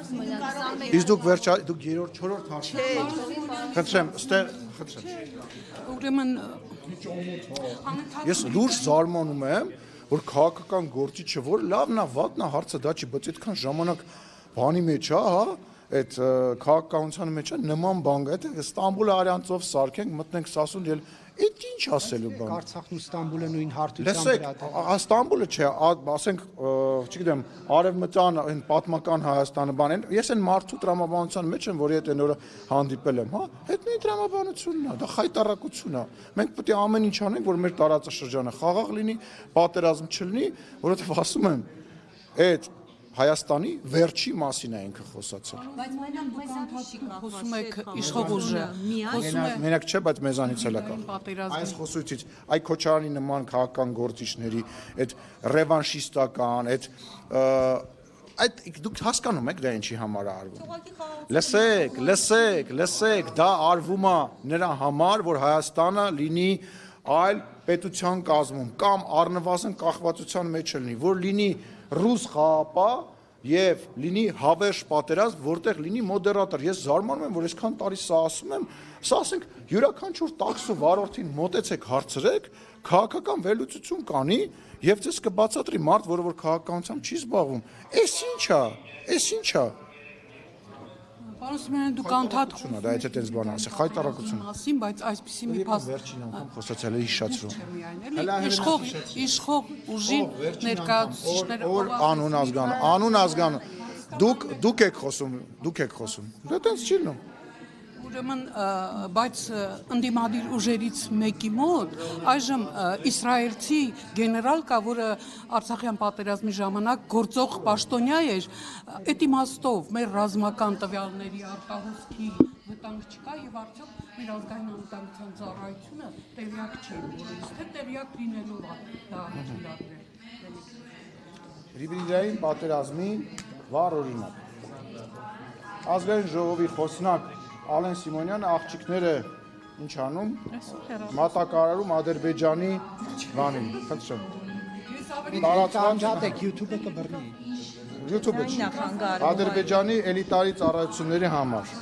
Իսկ դուք դուք 3-րդ, 4-րդ հարցը։ Խնդրեմ, ստեղ խնդրեմ։ Ուրեմն Ես լուրջ զարմանում եմ, որ քաղաքական գործիչը, որ լավն է, վատն է, հարցը դա չի, բայց այդքան ժամանակ բանի մեջ է, հա, այդ քաղաքականության մեջ է նման բան կա, այդ Ստամբուլը արյանցով սարքենք, մտնենք Սասուն, այդ ինչ ասելու բան։ Արցախն ու Ստամբուլը նույն հարթությամբ Լսեք, Ստամբուլը չէ, ասենք, չգիտեմ, արևմտյան այն պատմական Հայաստանը բան են, ես այն մարդու տրամաբանության մեջ եմ, որի հետ այն օրը հանդիպել եմ, հա, այդ նույն տրամաբանությունն է, դա խայտառակություն է։ Մենք պետք է ամեն ինչ անենք, որ մեր տարածաշրջանը խաղաղ լինի, պատերազմ չլինի, որովհետև ասում եմ, այդ Հայաստանի վերջի մասին է ինքը խոսացել։ բայց խոսում եք իշխող ուժը, Մենակ չէ, բայց մեզանից էլ է կա։ պատերազմի Այս խոսույցից, այ Քոչարյանի նման քաղաքական գործիչների, այդ ռևանշիստական, այդ դուք հասկանում եք դա ինչի համար է արվում։ Լսեք, դա արվում է նրա համար, որ Հայաստանը լինի այլ պետության կազմում կամ առնվազն կախվածության մեջ լինի, որ լինի ռուս խաղապահ եւ լինի հավերժ պատերազմ, որտեղ լինի մոդերատոր։ Ես զարմանում եմ, որ այսքան տարի սա ասում եմ, սա ասենք յուրաքանչյուր տաքսու վարորդին մոտեցեք հարցրեք, քաղաքական վերլուծություն կանի եւ ձեզ կբացատրի մարդ, որը որ քաղաքականությամբ չի զբաղվում։ Էս ինչ է։ Պարոն Սիմոնյան, դուք անդադար դա եթե տես բան ասի, խայտառակություն մասին, բայց այսպեսի մի փաստ վերջին անգամ խոսացել է հիշացրու։ Իշխող ուժի ներկայացուցիչները Անուն ազգանուն։ Դուք եք խոսում։ Դա տենց չի լինում։ Ուրեմն, բայց ընդդիմադիր ուժերից մեկի մոտ այժմ իսրայելցի գեներալ կա, որը Արցախյան պատերազմի ժամանակ գործող պաշտոնյա էր, այդ իմաստով մեր ռազմական տվյալների արտահոսքի վտանգ չկա եւ արդյոք մեր ազգային անվտանգության ծառայությունը տեղյակ չէ, թե տեղյակ լինելով դա հրավիրել։ Հիբրիդային պատերազմի վառ օրինակ։ Ազգային ժողովի խոսնակ Ալեն Սիմոնյանը աղջիկները ինչ անում, մատակարարում Ադրբեջանի բանին, խնդրեմ։ Տարածքանջատեք YouTube-ը կբռնի։ YouTube-ը չի, Ադրբեջանի էլիտարի ծառայությունների համար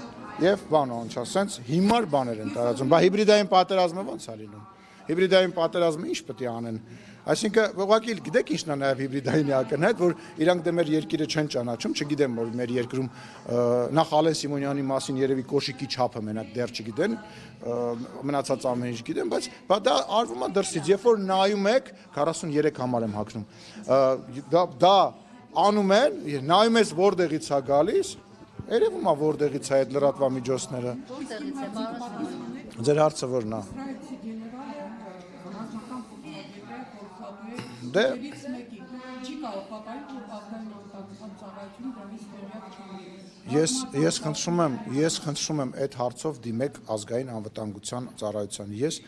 եւ բան ոնց ասենց հիմար բաներ են տարածում, բա հիբրիդային պատերազմը ոնց է լինում։ Հիբրիդային պատերազմը ինչ պետք է անեն։ Այսինքն ուղղակի գիտեք ինչն է նաև հիբրիդային ակնհայտ, որ իրանք դե մեր երկիրը չեն ճանաչում, չգիտեմ որ մեր երկրում նախ Ալեն Սիմոնյանի մասին երևի կոշիկի չափը մենակ դեռ չգիտեն, մնացած ամեն ինչ գիտեն, բայց դա արվում է դրսից, երբ որ նայում եք 43 համար եմ հագնում, դա անում են, նայում ես որտեղից է գալիս, երևում է որտեղից է այդ լրատվամիջոցները։ Ձեր հարցը որն է։ Ես խնդրում եմ այդ հարցով դիմեք ազգային անվտանգության ծառայության։ Ես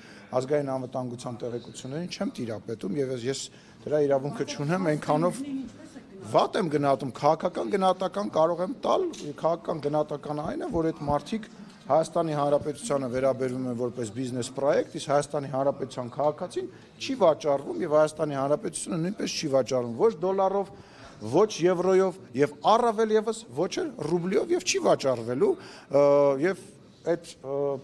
ազգային անվտանգության տեղեկություններին չեմ տիրապետում եւ ես դրա իրավունքը չունեմ, այնքանով վատ եմ գնահատում, քաղաքական գնահատական կարող եմ տալ, քաղաքական գնահատականը այն է, որ այդ մարդիկ Հայաստանի Հանրապետությանը վերաբերվում են որպես բիզնես պրոյեկտ, իսկ Հայաստանի Հանրապետության քաղաքացին չի վաճառվում եւ Հայաստանի Հանրապետությունը նույնպես չի վաճառվում ոչ դոլարով, ոչ եվրոյով եւ առավել եւս ոչ ռուբլիով եւ չի վաճառվելու եւ այդ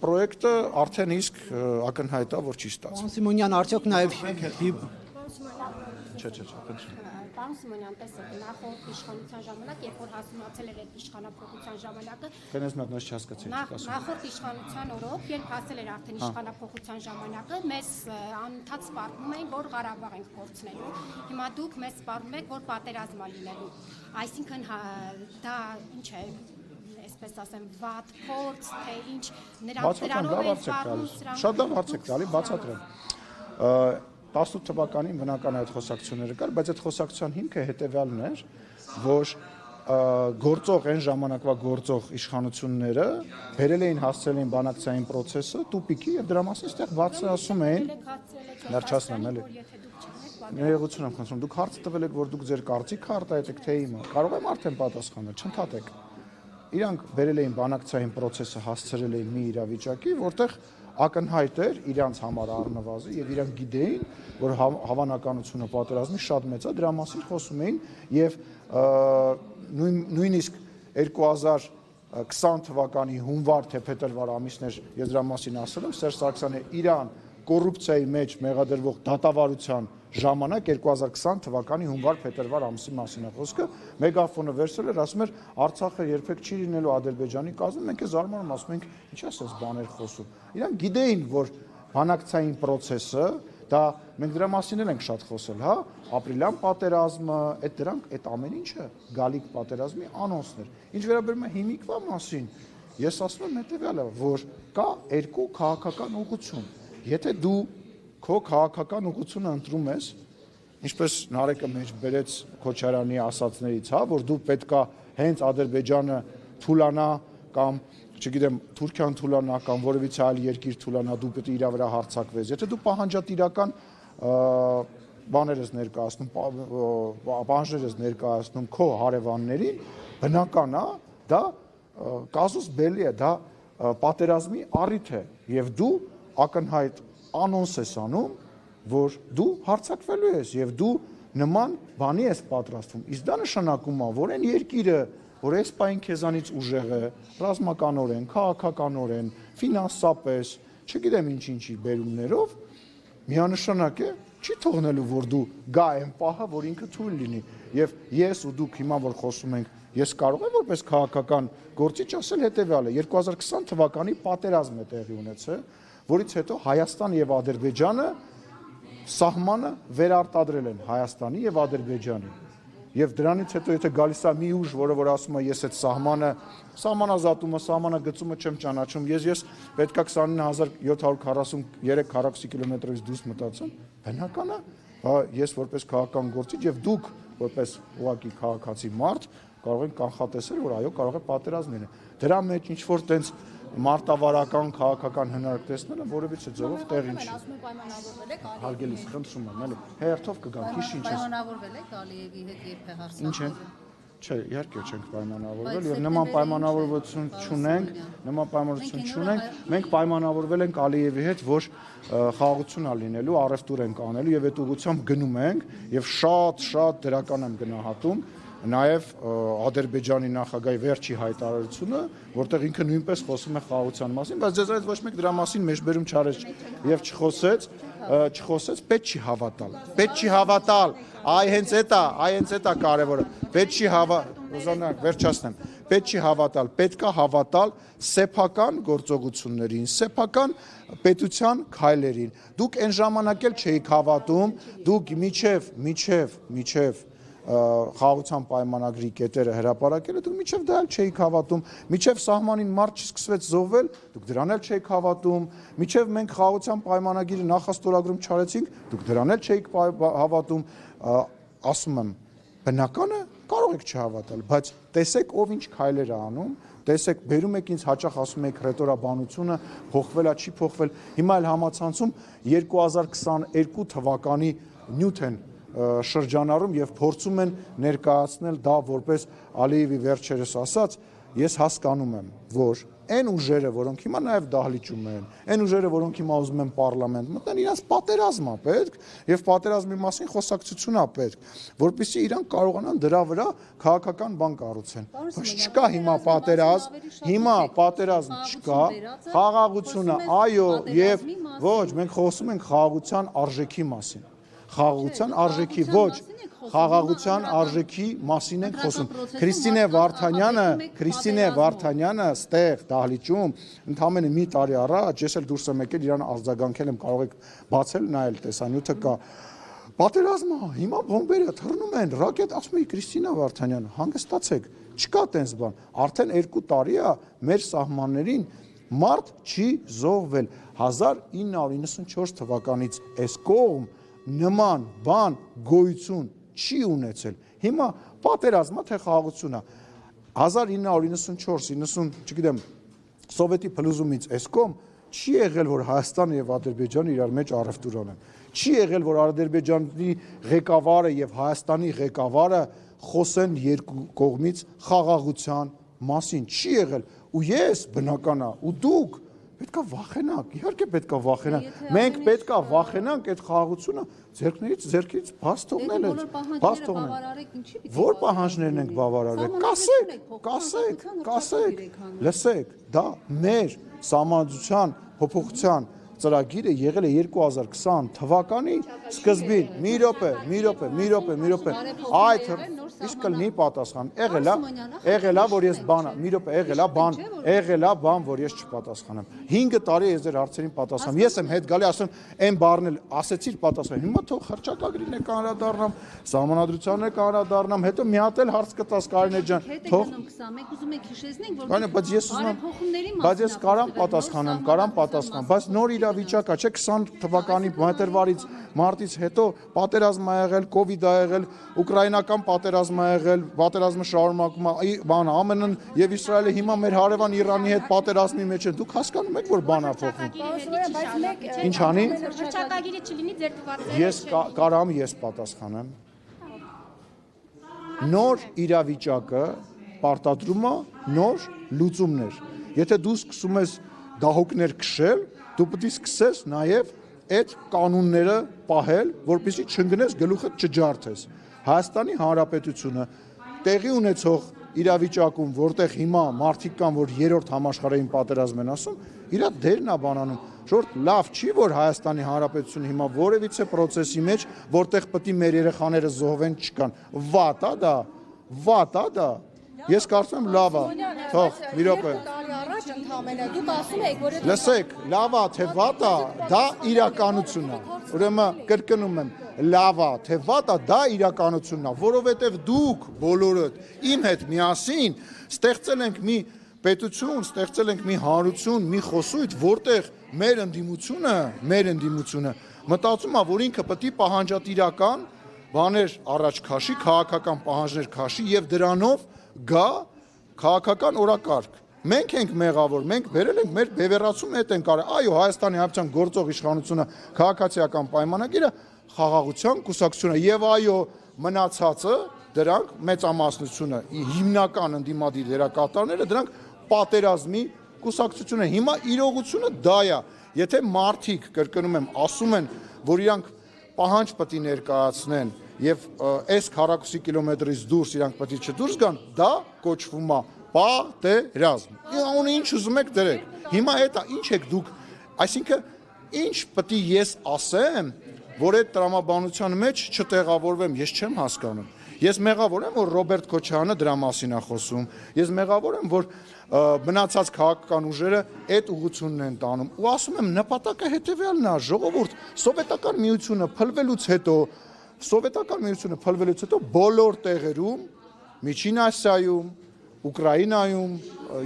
պրոյեկտը արդեն իսկ ակնհայտ է, որ չի ստացվում։ Պարոն Սիմոնյան, արդյոք նաեւ Պարոն Սիմոնյան, տեսեք, նախորդ իշխանության ժամանակ, երբ որ հասունացել էր այդ իշխանափոխության ժամանակը, նախորդ իշխանության օրոք, երբ հասել էր արդեն իշխանափոխության ժամանակը, մեզ անընդհատ սպառնում էին, որ Ղարաբաղ ենք կորցնելու։ Հիմա դուք մեզ սպառնում եք, որ պատերազմ է լինելու։ Այսինքն դա ինչ է, այսպես ասեմ, վատ փորձ, թե ինչ, նրանով են սպառնում սրանք։ Շատ լավ հարց եք տալի, բացատրեմ։ 18 թվականին բնական այդ խոսակցությունները կար, բայց այդ խոսակցության հիմքը հետևյալն էր, որ գործող այն ժամանակվա գործող իշխանությունները բերել էին հասցրել էին բանակցային process-ը տուպիկի եւ դրա մասին այդտեղ բացի ասում էին վերջացնեմ էլի ներողություն եմ խնդրում դուք հարց տվել եք որ դուք ձեր կարծիքը արտահայտեք թե իմը կարող եմ արդեն պատասխանել չընդհատեք իրանք բերել էին բանակցային process-ը հասցրել էին մի իրավիճակի որտեղ ակնհայտ էր իրանց համար առնվազն եւ իրանք գիտեին որ հավանականությունը պատերազմի շատ մեծ է դրա մասին խոսում էին եւ նույնիսկ 2020 թվականի հունվար թե փետրվար ամիսներ ես դրա մասին ասել եմ, Սերժ Սարգսյանը Իրան կոռուպցիայի մեջ մեղադրվող դատավարության ժամանակ 2020 թվականի հունվար-փետրվար ամսի մասին է խոսքը, մեգաֆոնը վերցրել էր, ասում էր Արցախը երբեք չի լինելու Ադրբեջանի կազմում, մենք է զարմանում, ասում ենք, ինչ է ասես բաներ խոսում։ Իրանք գիտեին, որ բանակցային process-ը, դա մենք դրա մասին էլ ենք շատ խոսել, հա, ապրիլյան պատերազմը, այդ ամեն ինչը գալիք պատերազմի անոնսն էր։ Ինչ վերաբերում է հիմիկվա մասին, ես ասում եմ հետեւյալը, որ կա երկու քաղաքական ուղղություն։ Եթե դու քո քաղաքական ուղղությունը ընտրում ես, ինչպես Նարեկը մեջ բերեց Քոչարյանի ասածներից, հա, որ դու պետքա հենց Ադրբեջանը թուլանա կամ, չգիտեմ, Թուրքիան թուլանա կամ որևիցե այլ երկիր թուլանա, դու պետք է իր վրա հարձակվես։ Եթե դու պահանջատիրական բաներ ես ներկայացնում, պահանջներ ես ներկայացնում քո հարևաններին, բնական է, դա կազուս բելի է, դա պատերազմի առիթ է, եւ դու ակնհայտ անոնս ես անում, որ դու հարձակվելու ես եւ դու նման բանի ես պատրաստվում։ Իսկ դա նշանակում է, որ այն երկիրը, որ այս պայն քեզանից ուժեղ է, ռազմականորեն, քաղաքականորեն, ֆինանսապես, չգիտեմ ինչ-ինչի բերումներով, միանշանակ է, չի թողնելու, որ դու գա այն պահը, որ ինքը թույլ լինի։ Եվ ես ու դուք հիմա որ խոսում ենք, ես կարող եմ որպես քաղաքական գործիչ ասել հետեւյալը, 2020 թվականի պատերազմ է տեղի ունեցել, որից հետո Հայաստան եւ Ադրբեջանը սահմանը վերարտադրել են Հայաստանի եւ Ադրբեջանի։ Եւ դրանից հետո եթե գալիս է մի ուժ, որը ասում է ես այդ սահմանազատումը, սահմանագծումը չեմ ճանաչում, ես պետքա 29743 քառակուսի կիլոմետրից դուրս մտածեմ, բնական է, ես որպես քաղաքական գործիչ եւ դուք որպես ուղղակի քաղաքացի մարդ կարող եք կանխատեսել, որ այո, կարող է պատերազմ լինել։ Դրա մեջ ինչ որ տենց մարտավարական քաղաքական հնարք տեսնելը որևիցե ձևով տեղին չի։ Հարգելիս, խնդրում եմ, էլի հերթով կգամ, քիչ ինչ է։ Պայմանավորվել եք Ալիևի հետ երբ է հարցակվել։ Ինչ է։ Չէ, իհարկե չենք պայմանավորվել եւ նման պայմանավորվածություն չունենք, մենք պայմանավորվել ենք Ալիևի հետ, որ խաղաղություն է լինելու, առևտուր ենք անելու եւ այդ ուղղությամբ գնում ենք եւ շատ դրական եմ գնահատում նաև Ադրբեջանի նախագահի վերջի հայտարարությունը, որտեղ ինքը նույնպես խոսում է խաղաղության մասին, բայց ձեզանից ոչ մեկ դրա մասին մեջբերում չարեց եւ չխոսեց, պետք չի հավատալ։ Պետք չի հավատալ, այ հենց էտա կարևորը։ Պետք չի հավատալ, վերջացնեմ։ Պետք չի հավատալ, պետքա հավատալ սեփական գործողություններին, սեփական պետության քայլերին։ Դուք այն ժամանակ էլ չէիք հավատում, դուք միջև խաղաղության պայմանագրի կետերը հրապարակելը, դուք միջև դա էլ չէիք հավատում, միջև սահմանին մարդ չսկսվեց զոհվել, դուք դրան էլ չէիք հավատում, միջև մենք խաղաղության պայմանագիրը նախաստորագրում չարեցինք, դուք դրան էլ չէիք հավատում, ասում եմ, բնական է, կարող եք չհավատալ, բայց տեսեք ով ինչ քայլեր է անում, տեսեք, բերում եք ինձ հաճախ ասում եք ռետորաբանությունը փոխվել է, չի փոխվել, հիմա էլ համացանցում 2022 թվականի նյութ են շրջանառում եւ փորձում են ներկայացնել դա որպես Ալիևի վերջերս ասած, ես հասկանում եմ, որ այն ուժերը, որոնք հիմա նաեւ դահլիճում են, այն ուժերը, որոնք հիմա ուզում են պարլամենտ մտնեն, իրանց պատերազմ է պետք եւ պատերազմի մասին խոսակցություն է պետք, որպեսզի իրանք կարողանան դրա վրա քաղաքական բան կառուցեն։ Բայց չկա հիմա պատերազմ չկա, խաղաղությունը, այո, եւ ոչ, մենք խոսում ենք խաղաղության արժեքի մասին։ Խաղաղության արժեքի ոչ, խաղաղության արժեքի մասին ենք խոսում։ Քրիստինե Վարդանյանը ստեղ դահլիճում ընդամենը մի տարի առաջ ես էլ դուրս եմ եկել իրան արձագանքել եմ, կարող եք բացել նայել տեսանյութը կա։ Պատերազմը հիմա բոմբերը թռնում են, ռակետ, ասում է Քրիստինա Վարդանյանը, հանգստացեք, չկա տենց բան։ Արդեն 2 տարի է մեր սահմաններին մարդ չի զոհվել։ 1994 թվականից այս կողմ նման բան գոյություն չի ունեցել։ Հիմա պատերազմը թե խաղաղությունն է 1994-90, չգիտեմ, սովետի փլուզումից այս կողմ չի եղել, որ Հայաստանը եւ Ադրբեջանը իրար մեջ առևտուր անեն։ Չի եղել, որ Ադրբեջանի ղեկավարը եւ Հայաստանի ղեկավարը խոսեն երկու կողմից խաղաղության մասին։ Չի եղել։ Ու ես բնական է, ու դուք պետքա վախենանք, իհարկե պետքա վախենանք։ Մենք պետքա վախենանք այդ խաղաղությունը ձերքից բաց թողնել է։ Բաց թողնել։ Որ պահանջներն ենք բավարարել։ Կասեք, լսեք, դա մեր սահմանադրության փոփոխության ծրագիրը եղել է 2020 թվականի սկզբին։ Մի րոպե։ Այդ իսկ կլինի պատասխան։ Եղել է, որ ես բան, մի րոպե, եղել է բան, որ ես չպատասխանեմ։ 5 տարի ես ձեր հարցերին պատասխանում։ Ես եմ հետ գալի, ասում այն բառն էլ ասեցիր պատասխան։ Հիմա թող հռչակագրին է կանրադառնամ, սահմանադրությանն է կանրադառնամ, հետո մի հատ էլ հարց կտաս Կարինե ջան։ Թող 21 ուզում եք հիշեցնենք, որ բայց ես ուզում եմ, բայց ես կարամ պատասխանեմ, բայց նոր իրավիճակ է, չէ 20 թվականի մարտից հետո պատերազմ ա եղել, կովիդ ա եղել, ուկրաինական պատերազմ ա եղել, պատերազմը շարունակում է, բան ԱՄՆ-ն եւ Իսրայելը հիմա մեր հարևան Իրանի հետ պատերազմի մեջ են։ Դուք հասկանում եք, որ բան ա փոխվում։ Ինչ անի։ Հռչակագիրը չլինի ձեր թվացները։ Ես կարամ ես պատասխանեմ։ Նոր իրավիճակը պարտադրում է նոր լուծումներ։ Եթե դու սկսում ես դահոկներ քշել, դու պետք է սկսես նաև այդ կանոնները պահել, որպեսզի չընկնես գլուխդ չջարդես։ Հայաստանի Հանրապետությունը տեղի ունեցող իրավիճակում, որտեղ հիմա մարդիկ կան, որ 3-րդ համաշխարհային պատերազմ են ասում, իր դերն է բանանում։ Շորտ լավ չի, որ Հայաստանի Հանրապետությունը հիմա որևիցե process-ի մեջ, որտեղ պետք է մեր երեխաները զոհվեն չկան։ Վատ է դա։ Ես կարծում եմ լավ է։ Թող, մի րոպե։ Առաջ ընդհանրապես դուք ասում եք, որ Լսեք, լավ է, թե վատ է, դա իրականությունն է։ Ուրեմն կրկնում եմ, լավ է, թե վատ է, դա իրականությունն է, որովհետև դուք բոլորդ իմ հետ միասին ստեղծել ենք մի պետություն, ստեղծել ենք մի հանրություն, մի խոսույթ, որտեղ մեր ընդդիմությունը մտածում է, որ ինքը պետք է պահանջատիրական բաներ առաջ քաշի, քաղաքական պահանջներ քաշի եւ դրանով գա քաղաքական օրակարգ։ Մենք ենք մեղավոր, մենք բերել ենք մեր բևեռացում հետ ենք արել։ Այո, Հայաստանի Հանրապետության գործող իշխանությունը քաղաքացիական պայմանագիրը խաղաղության կուսակցությունը եւ այո, մնացածը դրանք մեծամասնությունը հիմնական ընդդիմադիր դերակատարները դրանք պատերազմի կուսակցությունը։ Հիմա իրողությունը դա է։ Եթե մարդիկ, կրկնում եմ, ասում են, որ իրանք պահանջ պետք է ներկայացնեն եւ այս քառակուսի կիլոմետրից դուրս իրանք պետք է չդուրս գան, դա կոչվում է պատերազմ։ Անունը ինչ ուզում եք դրեք։ Հիմա այդ ինչ եք դուք, այսինքն ինչ պետք է ես ասեմ, որ այդ տրամաբանության մեջ չտեղավորվեմ, ես չեմ հասկանում։ Ես մեղավոր եմ, որ Ռոբերտ Քոչարյանը դրա մասին է խոսում։ Ես մեղավոր եմ, որ մնացած քաղաքական ուժերը այդ ուղղությունն են տանում։ Ու ասում եմ, նպատակը հետեւյալն է, ժողովուրդ, սովետական միությունը փլվելուց հետո բոլոր տեղերում, Միջին Ասիայում, Ուկրաինայում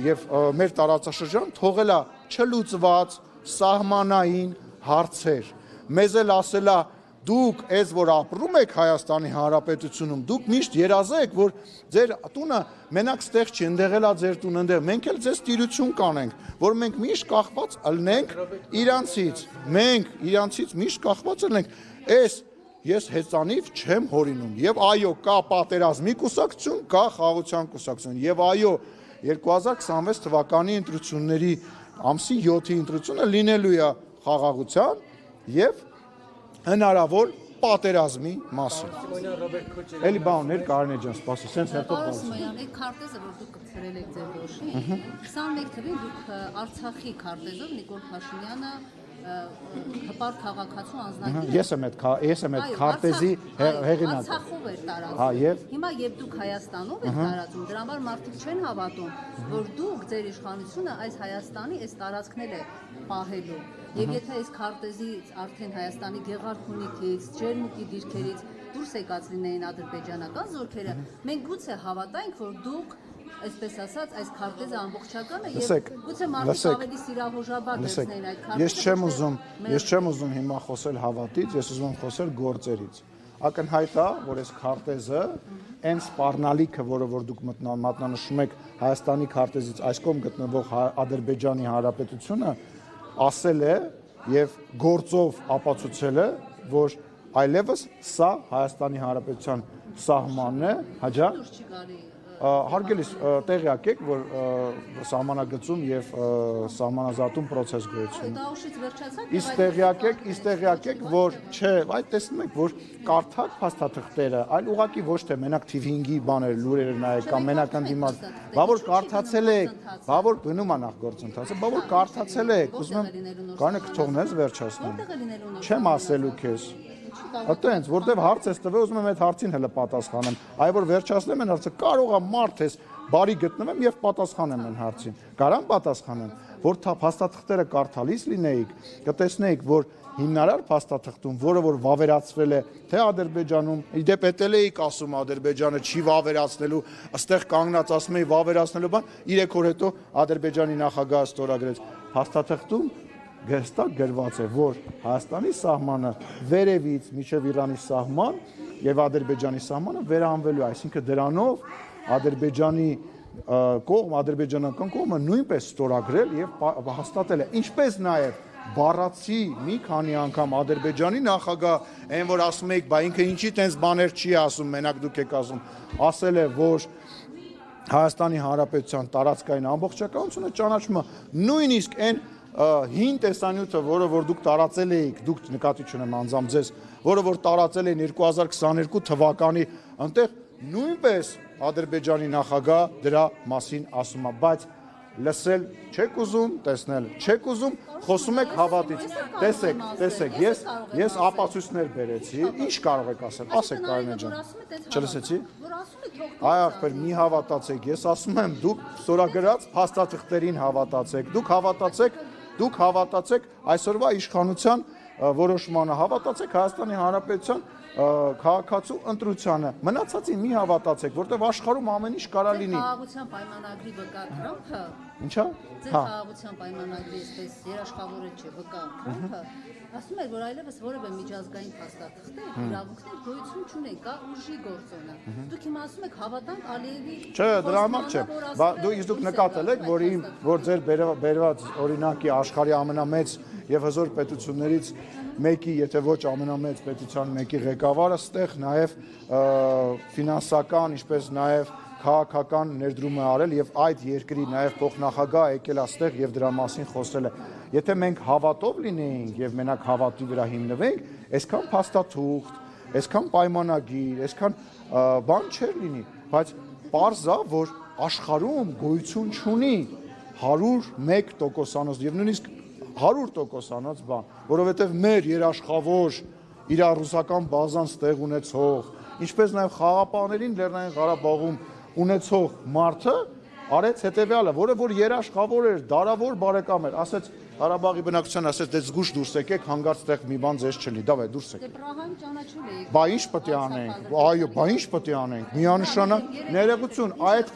եւ մեր տարածաշրջան թողել է չլուծված սահմանային հարցեր։ Մեզ էլ ասել է դուք այս որ ապրում եք Հայաստանի Հանրապետությունում, դուք միշտ երազեք, որ ձեր տունը մենակ ստեղ չի, ընդեղ է ձեր տունը, ընդեղ մենք էլ ձեզ տիրություն կանենք, որ մենք միշտ կախված ըլնենք իրանցից, մենք իրանցից միշտ կախված ըլնենք։ Ես հեծանիվ չեմ հորինում, եւ այո, կա պատերազմի կուսակցություն, կա խաղաղության կուսակցություն, եւ այո, 2026 թվականի ընտրությունների ամսի 7-ի ընտրությունը լինելու է խաղաղության եւ հնարավոր պատերազմի մասին։ Էլի բաներ Կարինե ջան, սպասի, sense հետո բաց։ Այդ քարտեզը, որ դուք կցրել եք ձեր դոշին, 21 թվականին դուք Արցախի քարտեզով Նիկոլ Փաշինյանը հպարտ քաղաքացու անձնագիր։ Ես եմ այդ քարտեզի հեղինակը։ Արցախով էր տարածում։ Հա, եւ հիմա երբ դուք Հայաստանով եք տարածում, դրա համար մարդիկ չեն հավատում, որ դուք ձեր իշխանությունը այս Հայաստանի այս տարածքն է պահելու։ Եվ եթե այս քարտեզից արդեն Հայաստանի Գեղարքունիքից, Ջերմուկի դիրքերից դուրս եկած լինեին ադրբեջանական զորքերը, մենք գուցե հավատայինք, որ դուք այսպես ասած, այս քարտեզը ամբողջական է եւ գուցե մարդիկ ավելի սիրահոժաբար դարձնեն այդ քարտեզը։ Ես չեմ ուզում հիմա խոսել հավատից, ես ուզում եմ խոսել գործերից։ Ակնհայտ է, որ այս քարտեզը այն սպառնալիքը, որը որ դուք մատնանշում եք Հայաստանի քարտեզից այս կողմ գտնվող Ադրբեջանի Հանրապետությունը ասել է եւ գործով ապացուցել է, որ այլևս սա Հայաստանի Հանրապետության սահմանն է, հաջա։ Հարգելիս տեղյակ եք, որ սահմանագծում եւ սահմանազատում process գոյություն։ Դա ուշից վերջացավ։ Իսկ տեղյակ եք, որ չէ, այդ տեսնում եք, որ կարդակ փաստաթղթերը, այլ ուղղակի ոչ թե մենակ TV5-ի բաներ, լուրերը նայեք կամ մենակ ընդդիմաց, բա որ կարդացել եք, բա որ գնում է նախ գործընթացը, բա որ կարդացել եք, ուզում եմ կանեք թողնես վերջացնեմ։ Չեմ ասելու քեզ։ Այտենց, որտեվ հարց ես տվել, ուզում եմ այդ հարցին հələ պատասխանեմ։ Այ որ վերջացնեմ այն հարցը, կարող է մարդ ես բարի գտնվեմ եւ պատասխանեմ այն հարցին։ Կարամ պատասխանեմ, որ փաստաթղթերը կարդալիս լինեիք, կտեսնեիք, որ հիմնարար փաստաթղթում, որը որ վավերացվել է թե Ադրբեջանում, իդեպ էտել էիք ասում Ադրբեջանը չի վավերացնելու, ըստեղ կանգնած ասում էի վավերացնելու բան, 3 օր հետո Ադրբեջանի նախագահը ստորագրեց փաստաթղթում հստակ գրված է, որ Հայաստանի սահմանը վերևից մինչև Իրանի սահման եւ Ադրբեջանի սահմանը վերանվելու, այսինքն դրանով Ադրբեջանի ադրբեջանական կողմը նույնպես ստորագրել եւ հաստատել է, ինչպես նաեւ բառացի մի քանի անգամ Ադրբեջանի նախագահ, այն որ ասում եք, բա ինքը ինչի տենց բաներ չի ասում, մենակ դուք եք ասում, ասել է, որ Հայաստանի Հանրապետության տարածքային ամբողջականությունը ճանաչում է նույնիսկ այն հին տեսանյութը, որը որ դուք տարածել էիք, դուք նկատի չունեմ անձամբ ձեզ, որը որ տարածել էին 2022 թվականի, այնտեղ նույնպես Ադրբեջանի նախագահ դրա մասին ասում է, բայց լսել չեք ուզում, տեսնել չեք ուզում, խոսում եք հավատից։ Տեսեք, ես ապացույցներ բերեցի, ինչ կարող եք ասել, ասեք Կարինե ջան։ Չլսեցի։ Այ ախպեր, մի հավատացեք, ես ասում եմ, դուք ստորագրած փաստաթղթերին հավատացեք, դուք հավատացեք այսօրվա իշխանության որոշմանը, հավատացեք Հայաստանի Հանրապետության քաղաքացու ընտրությանը, մնացածին մի հավատացեք, որտեղ աշխարհում ամեն ինչ կարա լինի։ Խաղաղության պայմանագրի վկա Թրամփը, Ինչա՞։ խաղաղության պայմանագրի այսպես երաշխավորը չէ, վկա Թրամփը, ասում էր, որ այլևս որևէ միջազգային փաստաթղթեր, իրավունքներ գոյություն չունեն, կա ուժի գործոնը։ Դուք հիմա ասում եք հավատանք Ալիևի։ Չէ, դրա համար չէ։ Դուք նկատել եք, որ ձեր բերված օրինակի աշխարհի ամենամեծ եւ հզոր պետություններից մեկի, եթե ոչ ամենամեծ պետության մեկի ղեկավարը ստեղ նաև ֆինանսական, ինչպես նաև քաղաքական ներդրում է արել եւ այդ երկրի նաև փոխնախագահ եկել այստեղ եւ դրա մասին խոսել է։ Եթե մենք հավատով լինեինք եւ մենակ հավատի վրա հիմնվենք, այսքան փաստաթուղթ, այսքան պայմանագիր, այսքան բան չէր լինի, բայց պարզ է, որ աշխարհում գոյություն չունի 101% եւ նույնիսկ 100% բան, որովհետև մեր երաշխավոր իր ռուսական բազան ստեղ ունեցող, ինչպես նաև խաղապահներին Լեռնային Ղարաբաղում ունեցող մարդը արեց հետևյալը, որը որ երաշխավոր էր, դարավոր բարեկամ էր, ասեց Ղարաբաղի բնակչության ասեց, դե զգուշ դուրս եկեք, հանգարց տեղ մի բան ձեզ չլինի, դավայ դուրս եկեք։ Դե Պրահան ճանաչել եք։ Բա ինչ պետք է անենք։ Այո, բա ինչ պետք է անենք։ Միանշանակ ներողություն, այդ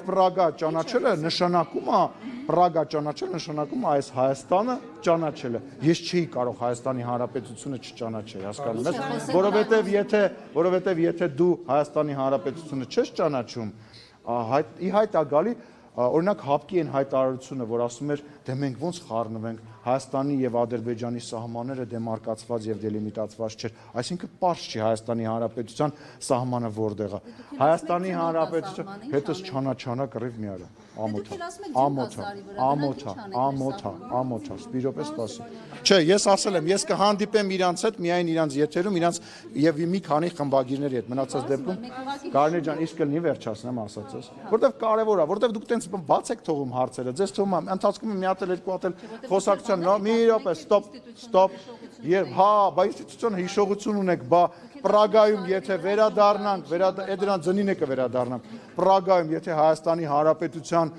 Պրագա ճանաչելը նշանակում է, Պրագա ճանաչելը նշանակում է այս Հայաստանը ճանաչելը։ Ես չի կարող Հայաստանի Հանրապետությունը չճանաչել, հասկանում ես, որովհետև եթե դու Հայաստանի Հանրապետությունը չես ճանաչում, ի հայտ է գալի օրինակ հապկի այն հայտարարությունը, որ ասում էր, դե մենք ոնց խառնվենք, Հայաստանի եւ Ադրբեջանի սահմանները դեմարկացված եւ դելիմիտացված չէր, այսինքն պարզ չի Հայաստանի Հանրապետության սահմանը որտեղ է։ Հայաստանի Հանրապետության հետս չանա կռիվ մի արա, ամոթա, սպիրոպե սպասի։ Չէ, ես ասել եմ, ես կհանդիպեմ իրանց հետ միայն իրանց եթերում, իրանց եւ մի քանի խմբագիրների հետ, մնացած դեպքում Կարինե ջան, իսկ կլինի վերջացնեմ ասածս, որտեվ կարեւոր է, որտեվ դուք տենց բաց եք թողում հարցերը, ձեզ թվում է ընթացքում մի հատ էլ երկու հատ էլ խոսակցության, մի րոպե, ստոպ, եւ հա, բա ինստիտուցիոն հիշողություն ունեք, բա Պրագայում եթե վերադառնանք, դրան ձնին է կվերադառնանք, Պրագայում եթե Հայաստանի Հանրապետության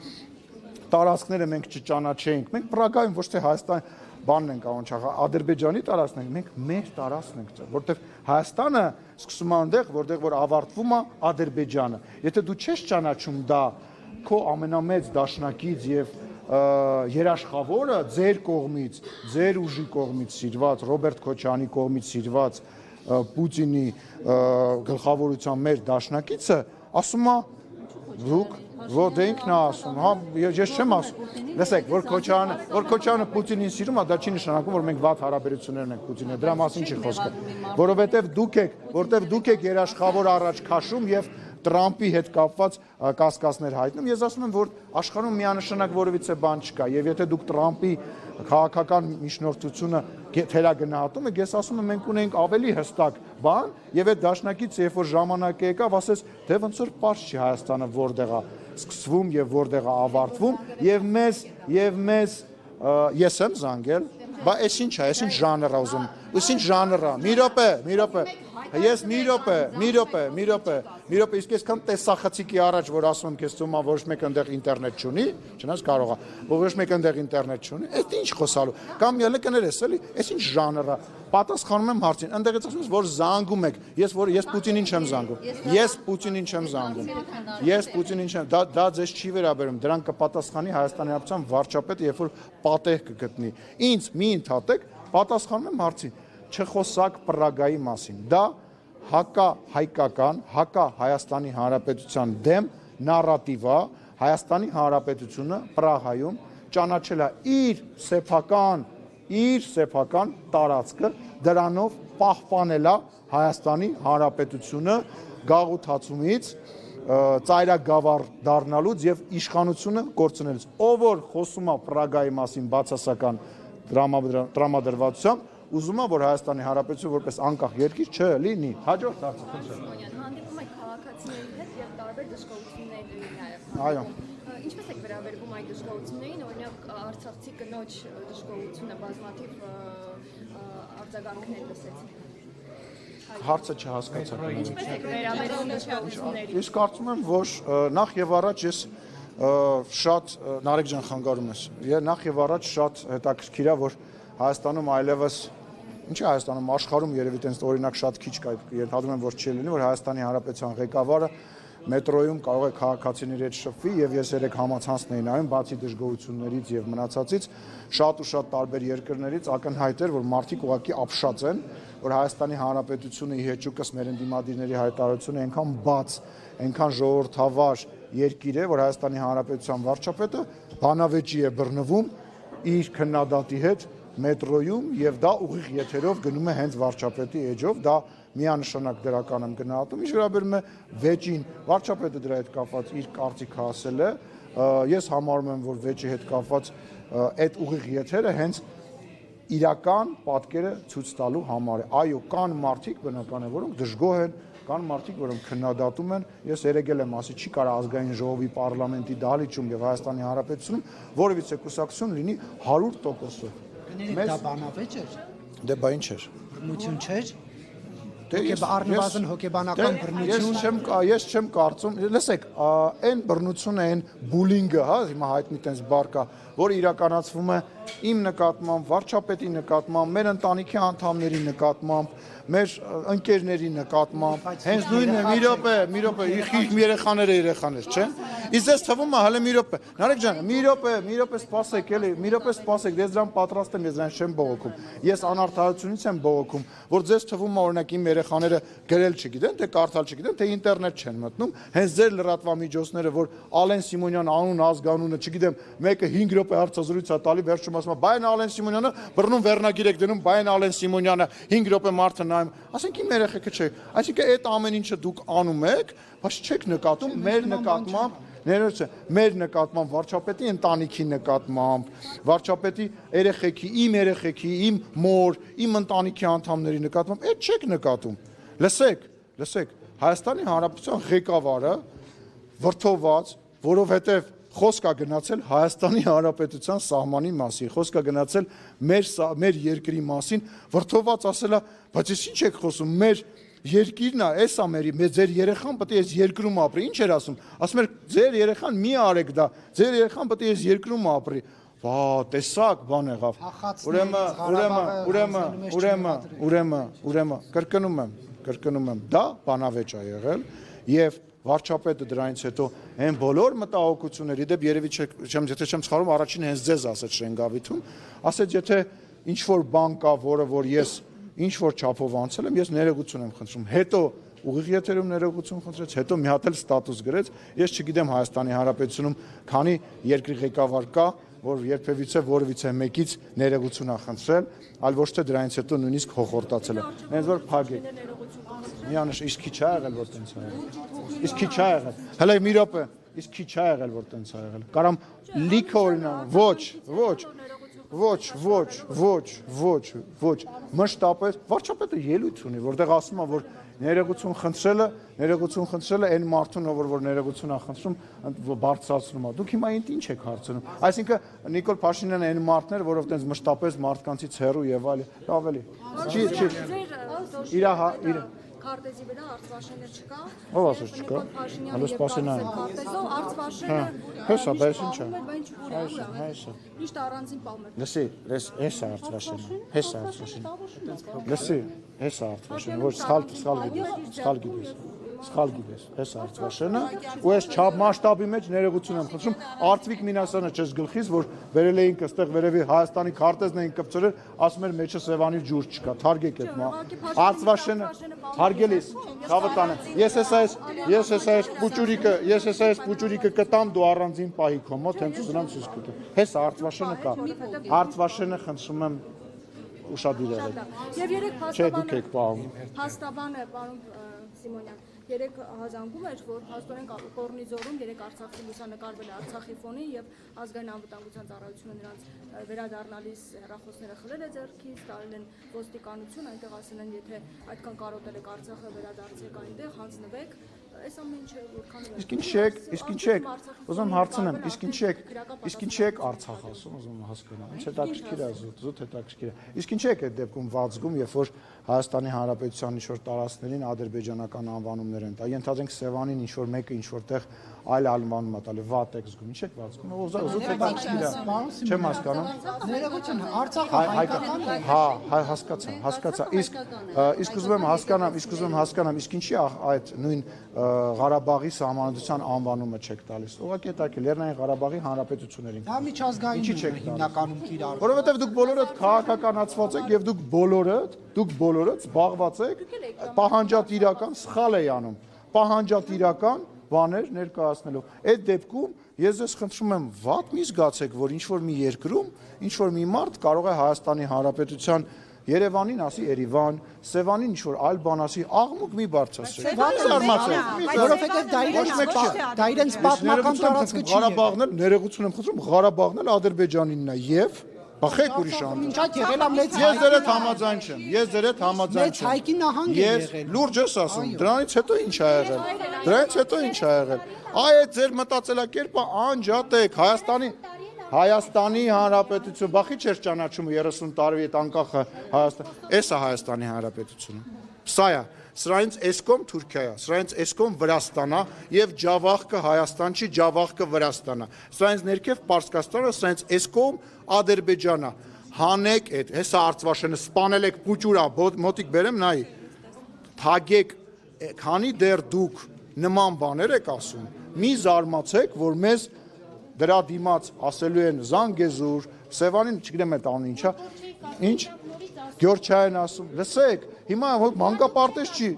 տարածքները մենք չճանաչեինք, մենք Պրագայում ոչ թե Հայաստանի բանն ենք անչախ, Ադրբեջանի տարածքն ենք, մենք մեր տարածքն ենք, որտեղ Հայաստանը սկսում է այնտեղ, որտեղ որ ավարտվում է Ադրբեջանը։ Եթե դու չես ճանաչում դա, քո ամենամեծ դաշնակից եւ երաշխավորը ձեր կողմից, ձեր ուժի կողմից սիրված, Ռոբերտ Քոչարյանի կողմից սիրված Պուտինի գլխավորության մեր դաշնակիցը ասում է դուք որ ինքն է ասում, հա ես չեմ ասում։ Լսեք, որ Քոչարյանը Պուտինին սիրում է, դա չի նշանակում, որ մենք վատ հարաբերություններ ունենք Պուտինի, դրա մասին չի խոսքը։ Որովհետև դուք եք երաշխավոր առաջ քաշում եւ Տրամպի հետ կապված կասկածներ հայտնում։ Ես ասում եմ, որ աշխարհում միանշանակ որևիցե բան չկա, եւ եթե դուք Տրամպի քաղաքական միջնորդությունը թերագնահատում եք, ես ասում եմ, մենք ունենք ավելի հստակ բան, եւ այդ դաշնակից երբ որ ժամանակը եկավ, ասես, դե ոնց որ պարզ չի Հայաստանը որտեղ է սկսվում եւ որտեղ է ավարտվում, եւ մեզ ես եմ զանգել, բա այս ինչ է, այս ինչ ժանր է ուզում, այս ինչ ժանր է, մի րոպե, ես մի րոպե, իսկ այսքան տեսախցիկի առաջ, որ ասում եմ քեզ թվում է ոչ մեկ այնտեղ ինտերնետ չունի, չնայած կարող է, որ ոչ մեկ այնտեղ ինտերնետ չունի, այս ինչ խոսալու, կամ ելը կներես էլի, այս ինչ ժանր է, պատասխանում եմ հարցին, այնտեղից ասում ես, որ զանգում եք, ես Պուտինին չեմ զանգում, դա ձեզ չի վերաբերում, դրան կպատասխանի Հայաստանի Հանրապետության վարչապետը, երբ որ պատեհ կգտնի, ինձ մի ընդհատեք, պատասխանում եմ հարցին, չխոսակ Պրագայի մասին, դա հակահայկական, հակահայաստանի Հանրապետության դեմ նարատիվ է, Հայաստանի Հանրապետությունը Պրահայում ճանաչել է իր սեփական տարածքը, դրանով պահպանել է Հայաստանի Հանրապետությունը գաղութացումից, ծայրագավառ դառնալուց եւ իշխանությունը կորցնելուց։ Ով որ խոսում է Պրագայի մասին բացասական տրամադրվածությամբ, ուզում է որ Հայաստանի Հանրապետությունը որպես անկախ երկիր չլինի։ Հաջորդ հարցը խնդրեմ։ Հանդիպում եք քաղաքացիների հետ եւ տարբեր դժգոհություններ նաև։ Այո։ Ինչպես եք վերաբերվում այդ դժգոհություններին, օրինակ արցախցի կնոջ դժգոհությունը բազմաթիվ արձագանքներ լսեցին։ Հարցը չհասկացա։ Ինչպես եք վերաբերվում դժգոհություններին։ Ես կարծում եմ, որ նախ եւ առաջ ես շատ Նարեկ ջան խանգարում ես։ Նախ եւ առաջ շատ հետաքրքիր է, որ Հայաստանում այլևս ինչի Հայաստանում աշխարհում երևի տենց օրինակ շատ քիչ կա, ենթադրում եմ, որ չի լինի, որ Հայաստանի Հանրապետության ղեկավարը մետրոյում կարող է քաղաքացիների հետ շփվի եւ ես երեք համացանցն էի նայում, բացի դժգոհություններից եւ մնացածից, շատ ու շատ տարբեր երկրներից ակնհայտ էր, որ մարդիկ ուղղակի ապշած են, որ Հայաստանի Հանրապետությունը ի հեճուկս մեր ընդդիմադիրների հայտարարությունը այնքան բաց, այնքան ժողովրդավար երկիր է, որ Հայաստանի Հանրապետության վարչապետը բանավեճի է բռնվում իր քննադատի հետ մետրոյում եւ դա ուղիղ եթերով գնում է հենց վարչապետի էջով, դա միանշանակ դրական եմ գնահատում, ինչ վերաբերում է վեճին, վարչապետը դրա հետ կապված իր կարծիքը ասել է, ես համարում եմ, որ վեճի հետ կապված այդ ուղիղ եթերը հենց իրական պատկերը ցույց տալու համար է։ Այո, կան մարդիկ բնական է, որոնք դժգոհ են, կան մարդիկ, որոնք քննադատում են, ես երեգել եմ ասի, չի կարող ազգային ժողովի պարլամենտի դահլիճում եւ Հայաստանի Հանրապետությունում որևիցե կուսակցություն լինի 100%-ով։ Դա բանավեճ էր։ Դե բա ինչ էր։ Բռնություն չէր։ Առնվազն հոգեբանական բռնություն։ Ես չեմ կարծում, լսեք, այն բռնությունը, այն բուլինգը, հա, հիմա հայտնի տենց բառ կա, որ իրականացվում է իմ նկատմամբ, վարչապետի նկատմամբ, մեր ընտանիքի անդամների նկատմամբ, մեր ընկերների նկատմամբ, հենց նույնն է, մի րոպե, իմ երեխաներ չեն։ Իսկ ես թվում է հələ մի րոպե։ Նարեկ ջան, մի րոպե սպասեք, էլի, մի րոպե սպասեք, ես դրան պատրաստ եմ, ես դրան չեմ բողոքում։ Ես անարդարությունից եմ բողոքում, որ ձեզ թվում է օրինակ իմ երեխաները գրել չգիտեն, թե կարդալ չգիտեն, թե ինտերնետ չեն մտնում, հենց ձեր լրատվամիջոցները, որ Ալեն Սիմոնյան անուն ազգանունը, չգիտեմ, մեկը 5 րոպե հարցազրույց է տալի, վերջում ասում է, բայ Ալեն Սիմոնյանը բռնում վերնագիր եք դնում, բայ Ալեն Սիմոնյանը 5 րոպե մարդը նայում, ասենք իմ երեխեքը չէ, այսինքն այդ ամեն ինչը դուք անում եք, բայց չեք նկատում մեր նկատմամբ, մեր նկատմամբ վարչապետի ընտանիքի նկատմամբ, վարչապետի երեխեքի, իմ մոր, իմ ընտանիքի անդամների նկատմամբ, այդ չեք նկատում։ Լսեք, Հայաստանի Հանրապետության ղեկավարը վրդոված, որովհետև խոսք է գնացել Հայաստանի Հանրապետության սահմանի մասին, խոսք է գնացել մեր երկրի մասին, վրդոված ասել է, բայց ես ինչ եք խոսում, մեր երկիրն է, էս է ձեր երեխան պետք է այս երկրում ապրի, ինչ էր ասում, ասում էր ձեր երեխան մի արեք դա, ձեր երեխան պետք է այս երկրում ապրի, վա, տեսակ բան եղավ, ուրեմն, կրկնում եմ, դա բանավեճ է եղել և վարչապետը դրանից հետո այն բոլոր մտահոգությունների դեպ երևի եթե չեմ սխալվում առաջին հենց ձեզ ասեց Շենգավիթում, ասեց եթե ինչ-որ բան կա, որ ես ինչ-որ չափով անցել եմ, ես ներողություն եմ խնդրում, հետո ուղիղ եթերում ներողություն խնդրեց, հետո մի հատ էլ ստատուս գրեց, ես չգիտեմ Հայաստանի Հանրապետությունում քանի երկրի ղեկավար կա, որ երբևիցե որևիցե մեկից ներողություն է խնդրել, այլ ոչ թե դրանից հետո նույնիսկ հոխորտացել է։ Հենց որ փագեք։ Միանշ իսկ քիչ ա եղել որ տենց ա եղել։ Իսկ քիչ ա եղել։ Հələ մի րոպե, իսկ քիչ ա եղել որ տենց ա եղել։ Կարամ լիքը օրինակ, ոչ, մշտապես վարչապետը ելույթ ունի, որտեղ ասում է որ ներողություն խնդրելը այն մարդուն, որ ներողություն ա խնդրում, բարձրացնում է։ Դուք հիմա ինչ եք հարցնում։ Այսինքն Նիկոլ Փաշինյանը այն մարդն էր, որով տենց մշտապես մարդկանցից հեռու եւ այլ, ավելի։ Իր քարտեզի վրա Արցվաշենը չկա։ Ո՞վ ասես չկա։ Հələ սպասենան։ Քարտեզով Արցվաշենը հեսա, բայց ինչ է։ Հեսա։ Միշտ առանձին պահում։ Լսի, հեսա Արցվաշենը։ Լսի, հեսա Արցվաշենը, ոչ սխալ գիտես, հեսա Արցվաշենը, ու ես չափ մասշտաբի մեջ ներողություն եմ խնդրում, Արծվիկ Մինասյանը չես գլխից, որ վերել էինք այստեղ վերևի Հայաստանի քարտեզն էին կպցրել, ասում էր մեջը Սևանի ջուր չկա, թարգեք այդ մա։ Արցվաշենը հարգելիս, խավտանը։ Ես այս պուճուրիկը կտամ դու առանձին պահի քո մոտ, հենց ուզենամ ցույց կտամ։ Հեսա Արցվաշենը կա։ Արցվաշենը խնդրում եմ ուշադիր եղեք։ Եվ երեք Չէ, դուք եք պահում։ փաստաբանը պարոն Սիմոնյան երեք հազանգում էր, որ հաստորեն Կորնիձորում երեք Արցախի լուսանկարվել է Արցախի ֆոնին եւ ազգային անվտանգության ծառայությունը նրանց վերադառնալիս հեռախոսները խլել է ձեռքից, տալել են ոստիկանություն, այնտեղ ասել են, եթե այդքան կարոտել եք Արցախը վերադարձեք այնտեղ, հանձնվեք, այս ամեն ինչը որքան Իսկ ինչ եք, ուզում հարցնեմ, իսկ ինչ եք Արցախ ասում, ուզում հասկանամ, ինչ հետաքրքիր է զուտ հետաքրքիր է։ Իսկ ինչ եք այդ դեպքում վազգում, երբ որ Հայաստանի Հանրապետության ինչ-որ տարածքներին ադրբեջանական անվանումներ են տա, ենթադրենք Սևանին ինչ-որ մեկը ինչ-որտեղ այլ անվանում է տալի, վատ եք զգում, ինչ եք վազգում, զուտ հետաքրքիր է, չեմ հասկանում։ Ներողություն, Արցախը հայկական է։ Հա, հասկացա, իսկ ուզում եմ հասկանամ, իսկ ինչի այդ նույն Ղարաբաղի սահմանադրության անվանումը չեք տալիս։ Ուղղակի հետաքրքիր, Լեռնային Ղարաբաղի հանրապետություններին։ Դա միջազգային հիմնականում կիրառվում։ Որովհետև դուք բոլորդ քաղաքականացված եք եւ դուք բոլորդ զբաղված եք պահանջատիրական սխալ է անում։ Պահանջատիրական բաներ ներկայացնելով։ Այդ դեպքում ես ձեզ խնդրում եմ վատ մի զգացեք, որ ինչ որ մի երկրում, ինչ որ մի մարդ կարող է Հայաստանի Հանրապետության Երևանին ասի Երևան, Սևանին ինչ որ այլ բան ասի, աղմուկ մի բարձրացրեք։ Որովհետև դա իրենց պատմական տարածքը չի։ Ղարաբաղն էլ ներողություն եմ խնդրում, Ղարաբաղն էլ Ադրբեջանինն է եւ բախեք ուրիշ ան։ Ինչ այդ եղել է մեծ Ես ձեր հետ համաձայն չեմ։ մեծ հայկի նահանգ է Ես եղել։ լուրջ ես ասում, դրանից հետո ինչ ա եղել։ Այդ ձեր մտածելակերպը անջատեք Հայաստանի Հանրապետություն, բախի չէր ճանաչում 30 տարի այդ անկախը Հայաստան, էս է Հայաստանի Հանրապետությունը։ Սա է, սրանից էսկոմ Թուրքիա է, սրանից էսկոմ Վրաստան է եւ Ջավախքը Հայաստան չի, Ջավախքը Վրաստան է։ Սրանից ներքև Պարսկաստանը, սրանից էսկոմ Ադրբեջան է։ Հանեք այդ, հեսա Արցվաշենը սպանել եք փուճուրա, մոտիկ բերեմ նայի։ Թագեք, քանի դեռ դուք նման բաներ եք ասում, մի զարմացեք, որ մեզ դրա դիմաց ասելու են Զանգեզուր, Սևանին, չգիտեմ այդ անունը ինչա, ինչ, Գյորջայան ասում, լսեք, հիմա մանկապարտեզ չի,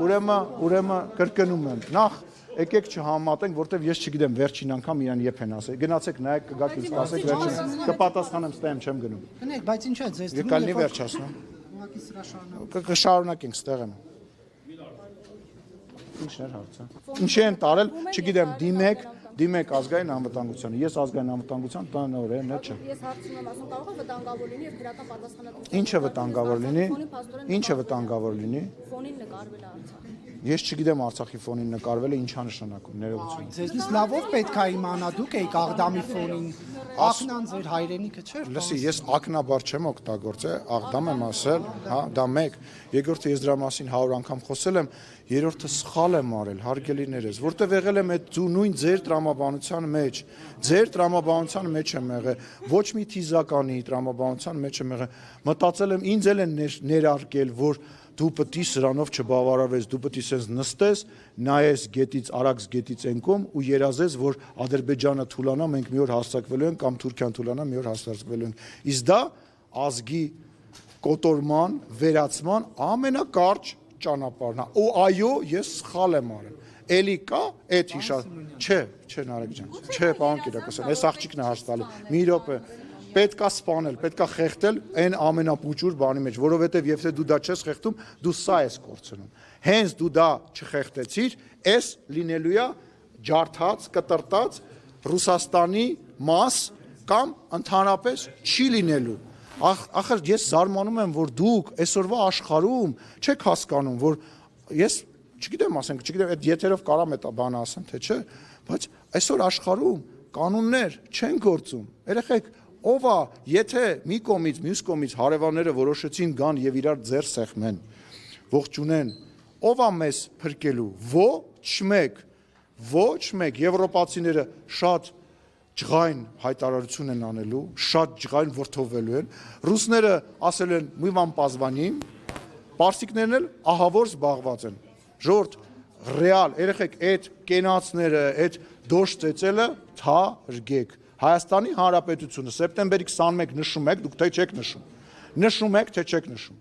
ուրեմն կրկնում եմ, նախ եկեք չհամատենք, որտեվ ես չգիտեմ վերջին անգամ իրան եփ են ասել, գնացեք նայեք, կգաք ինձ ասեք վերջին, կպատասխանեմ, ստեմ չեմ գնում։ Գնեք, բայց ինչ է ձեզ դու կալի վերջացնեմ։ Ուղղակի սրա շարունակ։ Կշարունակենք ստեղ եմ։ Ինչն էր հարցը։ Ինչի են տարել, չգիտեմ, դիմեք ազգային անվտանգությանը։ Ես ազգային անվտանգության տնօրենն չեմ։ Ես հարցնում եմ, ասում կարող է վտանգավոր լինի եւ դրական պատասխանատվություն։ Ինչը վտանգավոր լինի։ Ինչը վտանգավոր լինի։ Ֆոնին նկարվել է Արցախ։ Ես չգիտեմ Արցախի ֆոնին նկարվել է ինչա նշանակում, ներողություն։ Ձեզնից լավով պետք է իմանա, դուք եք Աղդամի ֆոնին։ Ակնան ձեր հայրենիքը չէ՞։ Լսի, ես ակնաբար չեմ օգտագործել, Աղդամ եմ ասել, հա, դա մեկ։ Երկրորդը ես դրա մասին 100 անգամ խոսել եմ, երրորդը սխալ եմ արել, հարգելիներս, որտեղ եղել եմ այդ նույն ձեր տրամաբանության մեջ։ Ձեր տրամաբանության մեջ եմ եղել, ոչ մի թիզականի տրամաբանության մեջ եմ եղել։ Մտածել եմ, ինձ էլ են ներարկել, որ դու պետք է սրանով չբավարարվես, դու պետք է սենց նստես, նայես գետից, Արաքս գետից ենկում ու երազես, որ Ադրբեջանը թուլանա, մենք մի օր հաստատվելու ենք կամ Թուրքիան թուլանա, մի օր հաստատվելու ենք։ Իսկ դա ազգի կոտորման, վերացման ամենակարճ ճանապարհն է։ Ու այո, ես սխալ եմ արել։ Էլի կա այդ հիշա։ Չէ, Նարեկ ջան։ Չէ, պարոն Կիրակոսյան, այս աղջիկն է հաշտալի։ Մի րոպե։ պետքա սպանել, պետքա խեղդել այն ամենապուճուր բանի մեջ, որովհետև եթե դու դա չես խեղդում, դու սա ես կորցնում։ Հենց դու դա չխեղդեցիր, այս լինելու է ջարդած, կտրտած Ռուսաստանի մաս կամ ընդհանրապես չի լինելու։ Ախր ես զարմանում եմ, որ դուք այսօրվա աշխարհում չեք հասկանում, որ ես չգիտեմ, ասենք, չգիտեմ, այդ եթերով կարամ այդ բանը ասեմ, թե չէ, բայց այսօր աշխարհում կանոններ չեն գործում։ Երեխեք, ով է, եթե մի կողմից, մյուս կողմից հարևանները որոշեցին գան եւ իրար ձեռ սեղմեն, ողջունեն, ով է մեզ փրկելու։ Ոչ մեկ եվրոպացիները շատ ջղայն հայտարարություն են անելու, շատ ջղայն որդովելու են։ Ռուսները ասել են «Мы вам позвоним», պարսիկներն էլ ահավոր զբաղված են։ Ժողովուրդ, ռեալ, երեխեք, այդ կենացները, այդ դոշ ծեծելը թարգեք։ Հայաստանի Հանրապետությունը սեպտեմբերի 21 նշում եք, դուք թե չեք նշում։ Նշում եք, թե չեք նշում։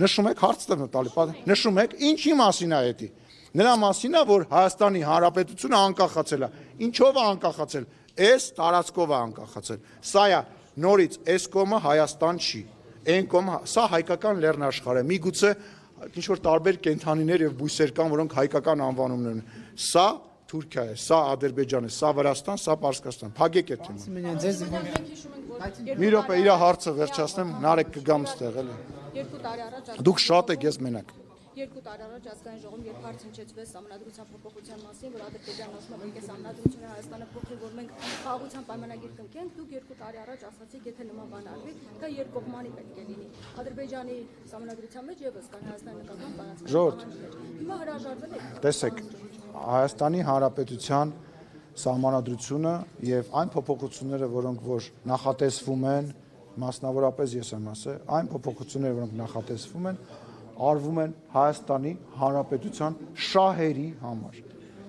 Նշում եք, հարց տվն տալի, նշում եք, ինչի մասին է դա։ Նրա մասին է, որ Հայաստանի Հանրապետությունը անկախացել է։ Ինչով է անկախացել։ Այս տարածքով է անկախացել։ Սա է նորից այս կողմը Հայաստան չի։ Այն կողմը սա հայկական լեռնաշխարհ է։ Միգուցե ինչ որ տարբեր կենթանիներ եւ բույսեր կան, որոնք հայկական անվանումներ ունեն։ Սա Թուրքիա է, սա Ադրբեջան է, սա Վրաստան, սա Պարսկաստան։ Փակեք այդ թեման։ Սիմոնյան, ձեզ Մի րոպե, իր հարցը վերջացնեմ, Նարեկ կգամ ստեղ էլի։ 2 տարի առաջ Դուք շատ եք, ես մենակ։ 2 տարի առաջ ազգային ժողովում երբ հարց հնչեցվեց համանդրության փոփոխության մասին, որ Ադրբեջանն ասում է, որ այս համանդրությունը Հայաստանը փոխի, որ մենք խաղաղության պայմանագիր կնքենք, դուք 2 տարի առաջ ասացիք, եթե նման բան արվի, դա երկկողմանի պետք է լինի։ Ադրբեջանի համանդրության մեջ եւս կան Հայաստանի նկատմամբ բանակցություններ։ Հիմա հրաժարվել եք։ Տեսեք, Հայաստանի Հանրապետության սահմանադրությունը եւ այն փոփոխությունները, որոնք որ նախատեսվում են, մասնավորապես ես եմ ասել, այն փոփոխությունները, որոնք նախատեսվում են, արվում են Հայաստանի Հանրապետության շահերի համար։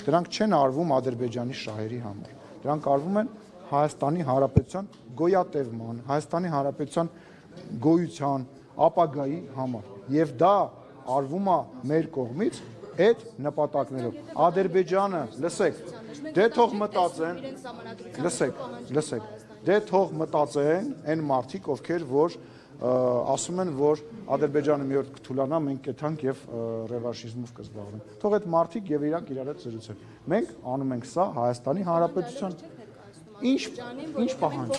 Դրանք չեն արվում Ադրբեջանի շահերի համար։ Դրանք արվում են Հայաստանի Հանրապետության գոյատևման, Հայաստանի Հանրապետության գոյության, ապագայի համար։ Եւ դա արվում է մեր կողմից այդ նպատակներով։ Ադրբեջանը, լսեք, դե թող մտածեն, լսեք, դե թող մտածեն այն մարդիկ, ովքեր որ ասում են, որ Ադրբեջանը մի օր կթուլանա, մենք կեթանք եւ ռևանշիզմով կզբաղվենք։ Թող այդ մարդիկ եւ իրանք իրար հետ զրուցեն։ Մենք անում ենք սա Հայաստանի Հանրապետության ինչ պահանջ։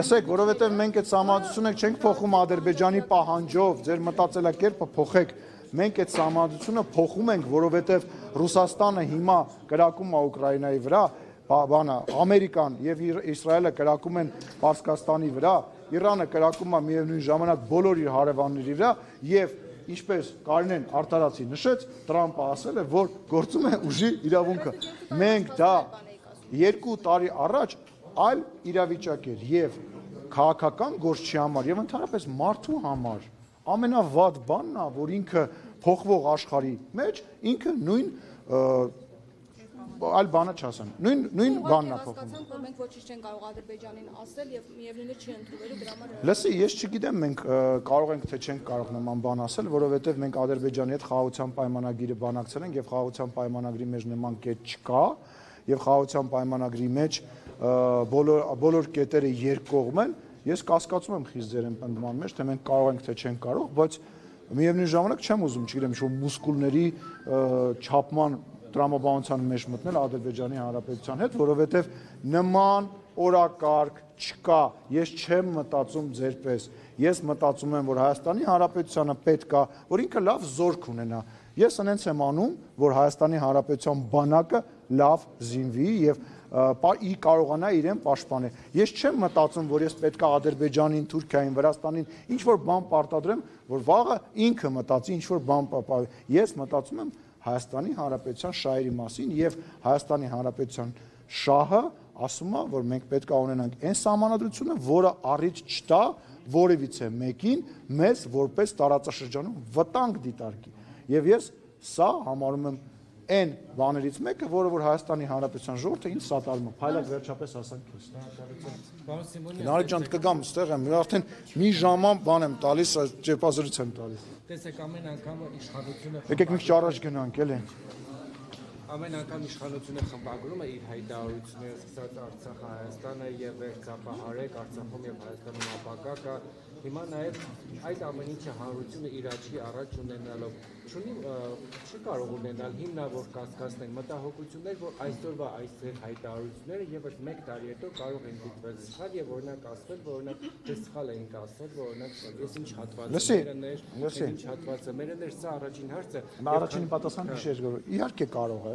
Լսեք, որովհետեւ մենք այդ սահմանադրությունը չենք փոխում Ադրբեջանի պահանջով, ձեր մտածելակերպը փոխեք։ Մենք այդ սահմանադրությունը փոխում ենք, որովհետեւ Ռուսաստանը հիմա կրակում է Ուկրաինայի վրա, բանը Ամերիկան եւ Իսրայելը կրակում են Պարսկաստանի վրա, Իրանը կրակում է միևնույն ժամանակ բոլոր իր հարևանների վրա եւ ինչպես Կարինեն Արտարացի նշեց, Տրամպը ասել է, որ գործում է ուժի իրավունքը։ Մենք դա 2 տարի առաջ այլ իրավիճակ էր եւ քաղաքական գործչի համար եւ ընդհանրապես մարդու համար ամենավատ բանն է, որ ինքը փոխվող աշխարհի մեջ ինքը նույն այլ բանը չասեմ։ Նույն բանն է փոխվում։ Հասկացանք, որ մենք ոչինչ չեն կարող Ադրբեջանին ասել եւ միևնույնը չի ընդունելու դրա համար։ Լսի, ես չգիտեմ մենք կարող ենք թե չենք կարող նման բան ասել, որովհետեւ մենք Ադրբեջանի հետ խաղաղության պայմանագիրը բանակցել ենք եւ խաղաղության պայմանագրի մեջ նման կետ չկա եւ խաղաղության պայմանագրի մեջ բոլոր կետերը երկկողմ են։ Ես կասկածում եմ խիստ ձեր ընդդիմման մեջ, թե մենք կարող ենք թե չենք կարող, բայց միևնույն ժամանակ չեմ ուզում, չգիտեմ, ինչ-որ մուսկուլների չափման տրամաբանության մեջ մտնել Ադրբեջանի Հանրապետության հետ, որովհետև նման օրակարգ չկա։ Ես չեմ մտածում ձեր պես։ Ես մտածում եմ, որ Հայաստանի Հանրապետությանը պետք է, որ ինքը լավ զորք ունենա։ Ես այնց եմ անում, որ Հայաստանի Հանրապետության բանակը լավ զինվի եւ կարողանա իրեն պաշտպանել։ Ես չեմ մտածում, որ ես պետք է Ադրբեջանին, Թուրքիային, Վրաստանին ինչ որ բան պարտադրեմ, որ վաղը ինքը մտածի ինչ որ բան պահպանի։ Ես մտածում եմ Հայաստանի Հանրապետության շահերի մասին եւ Հայաստանի Հանրապետության շահը ասում է, որ մենք պետք է ունենանք այն սահմանադրությունը, որը առիթ չտա որևիցե մեկին մեզ որպես տարածաշրջանում վտանգ դիտարկի։ Եվ ես սա համարում եմ այն բաներից մեկը, որը որ Հայաստանի Հանրապետության ժողովուրդը ինձ սատարում է։ Փայլակ վերջապես ասանք քեզ։ Պարոն Սիմոնյան, Նարեկ ջան, կգամ ստեղ եմ, արդեն մի ժաման բան եմ տալիս, ճեպազրույց եմ տալիս։ տեսեք ամեն անգամ իշխանությունը Եկեք մի քիչ առաջ գնանք, էլի։ Ամեն անգամ իշխանությունը խմբագրում է իր հայտարարությունները սկսած Արցախ, Հայաստանը եւ Ղարաբաղ, Արցախում եւ Հայաստանում ապագա կա։ Հիմա նաեւ այդ ամեն ինչը հանրությունը իր աչքի առաջ ունենալով չի կարող ունենալ հիմնավոր կասկածներ, մտահոգություններ, որ այսօրվա այս հայտարարությունները եւս 1 տարի հետո կարող են դիտվել սխալ եւ օրինակ ասվել, որ օրինակ դες սխալ էինք ասել, որ օրինակ ես ինչ հատվածը մերն էր, սա առաջին հարցը։ Առաջին պատասխանը հիշեր գոր։ Իհարկե կարող է,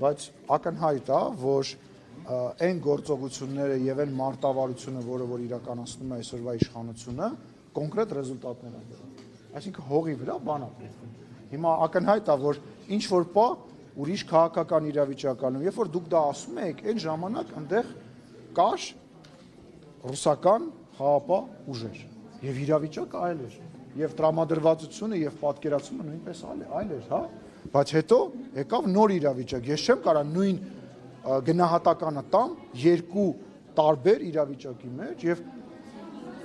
բայց ակնհայտ է, որ այն գործողությունները եւ այն մարտավարությունը, որ իրականացնում է այսօրվա իշխանությունը, կոնկրետ ռեզուլտատներ են բերում։ Այսինքն հողի վրա բան է պետք։ Հիմա ակնհայտ է, որ ինչ որ պա ուրիշ քաղաքական իրավիճականում, երբ որ դուք դա ասում եք, այն ժամանակ այնտեղ կար ռուսական խաղապահ ուժեր եւ իրավիճակը այլ էր եւ տրամադրվածությունը եւ պատկերացումը նույնպես այլ էր, հա, բայց հետո եկավ նոր իրավիճակ։ Ես չեմ կարող նույն գնահատականը տամ երկու տարբեր իրավիճակի մեջ եւ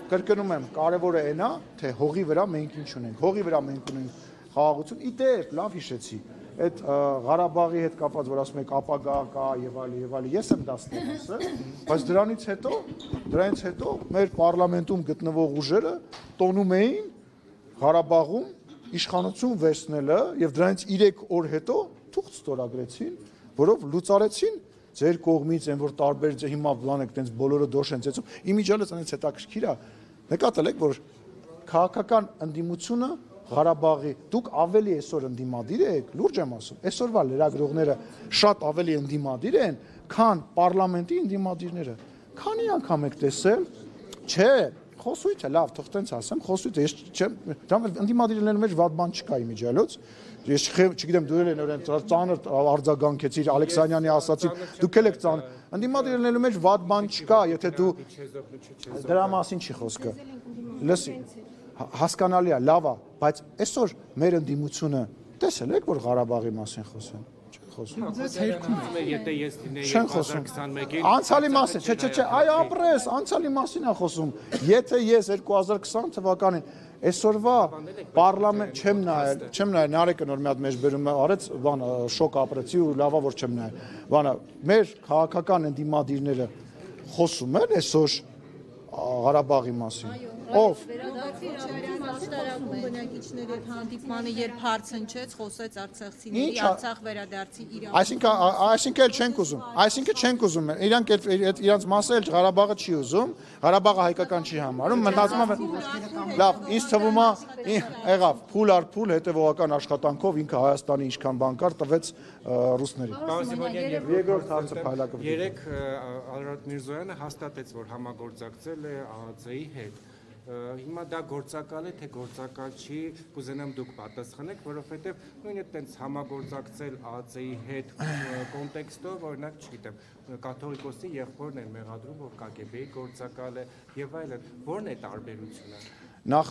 կրկնում եմ, կարևորը այն է, թե հողի վրա մենք ինչ ունենք։ Հողի վրա մենք ունենք խաղաղություն։ Իդեպ, լավ հիշեցի, այդ Ղարաբաղի հետ կապված, որ ասում եք ապագա կա եւ այլ, ես եմ դա ստացել, բայց դրանից հետո մեր պարլամենտում գտնվող ուժերը տոնում էին Ղարաբաղում իշխանություն վերցնելը եւ դրանից 3 օր հետո թուղթ ստորագրեցին, որով լուծարեցին ձեր կողմից այն որ տարբեր հիմա բան եք տենց բոլորը դոշ են ծեցում։ Իմիջիալից այնց հետաքրքիր է։ Նկատել եք, որ քաղաքական ընդդիմությունը Ղարաբաղի դուք ավելի այսօր ընդդիմադիր եք, լուրջ եմ ասում։ Այսօրվա լրագրողները շատ ավելի ընդդիմադիր են, քան պարլամենտի ընդդիմադիրները։ Քանի անգամ եք տեսել, չէ, խոսույթը լավ, թող տենց ասեմ, խոսույթը ես չեմ, ընդդիմադիրների մեջ վատ բան չկա իմիջիալոց։ Ես չգիտեմ դու եք օրեն ծանր արձագանքեցիր Ալեքսանյանի ասացին, դուք եք ծանր։ Ընդդիմադիրների մեջ վատ բան չկա, եթե դու դրա մասին չի խոսքը։ Լսի, հասկանալի է, լավ է, բայց այսօր մեր ընդդիմությունը տեսել եք, որ Ղարաբաղի մասին խոսեն։ Չեն խոսում։ Անցյալի մասին, չէ, այ ապրես, անցյալի մասին է խոսում։ Եթե ես 2020 թվականին այսօրվա պարլամենտ չեմ նայել, Նարեկը նոր մի հատ մեջ բերում արեց, բան շոկ ապրեցի ու լավա որ չեմ նայել։ Բանը մեր քաղաքական ընդդիմադիրները խոսում են այսօր Ղարաբաղի մասին։ Ով բնակիչների հետ հանդիպմանը երբ հարց հնչեց, խոսեց արցախցիների Արցախ վերադարձի Այսինքն չենք ուզում, իրանք իրանց մասը էլ Ղարաբաղը չի ուզում, Ղարաբաղը հայկական չի համարում, մտածում եմ լավ, ինձ թվում է եղավ փուլ առ փուլ հետևողական աշխատանքով ինքը Հայաստանի ինչքան բան կար տվեց ռուսներին։ Երկրորդ հարցը փայլակը։ Երեք Ալրատ Միրզոյանը հաստատեց, որ համագործակցել է ԱԱԾ-ի հետ։ Հիմա դա գործակալ է, թե գործակալ չի, կուզենամ դուք պատասխանեք, որովհետև նույնը տենց համագործակցել ԱԱԾ-ի հետ կոնտեքստով, օրինակ, չգիտեմ, կաթողիկոսի եղբորն են մեղադրում, որ ԿԳԲ-ի գործակալ է եւ այլն, ո՞րն է տարբերությունը։ Նախ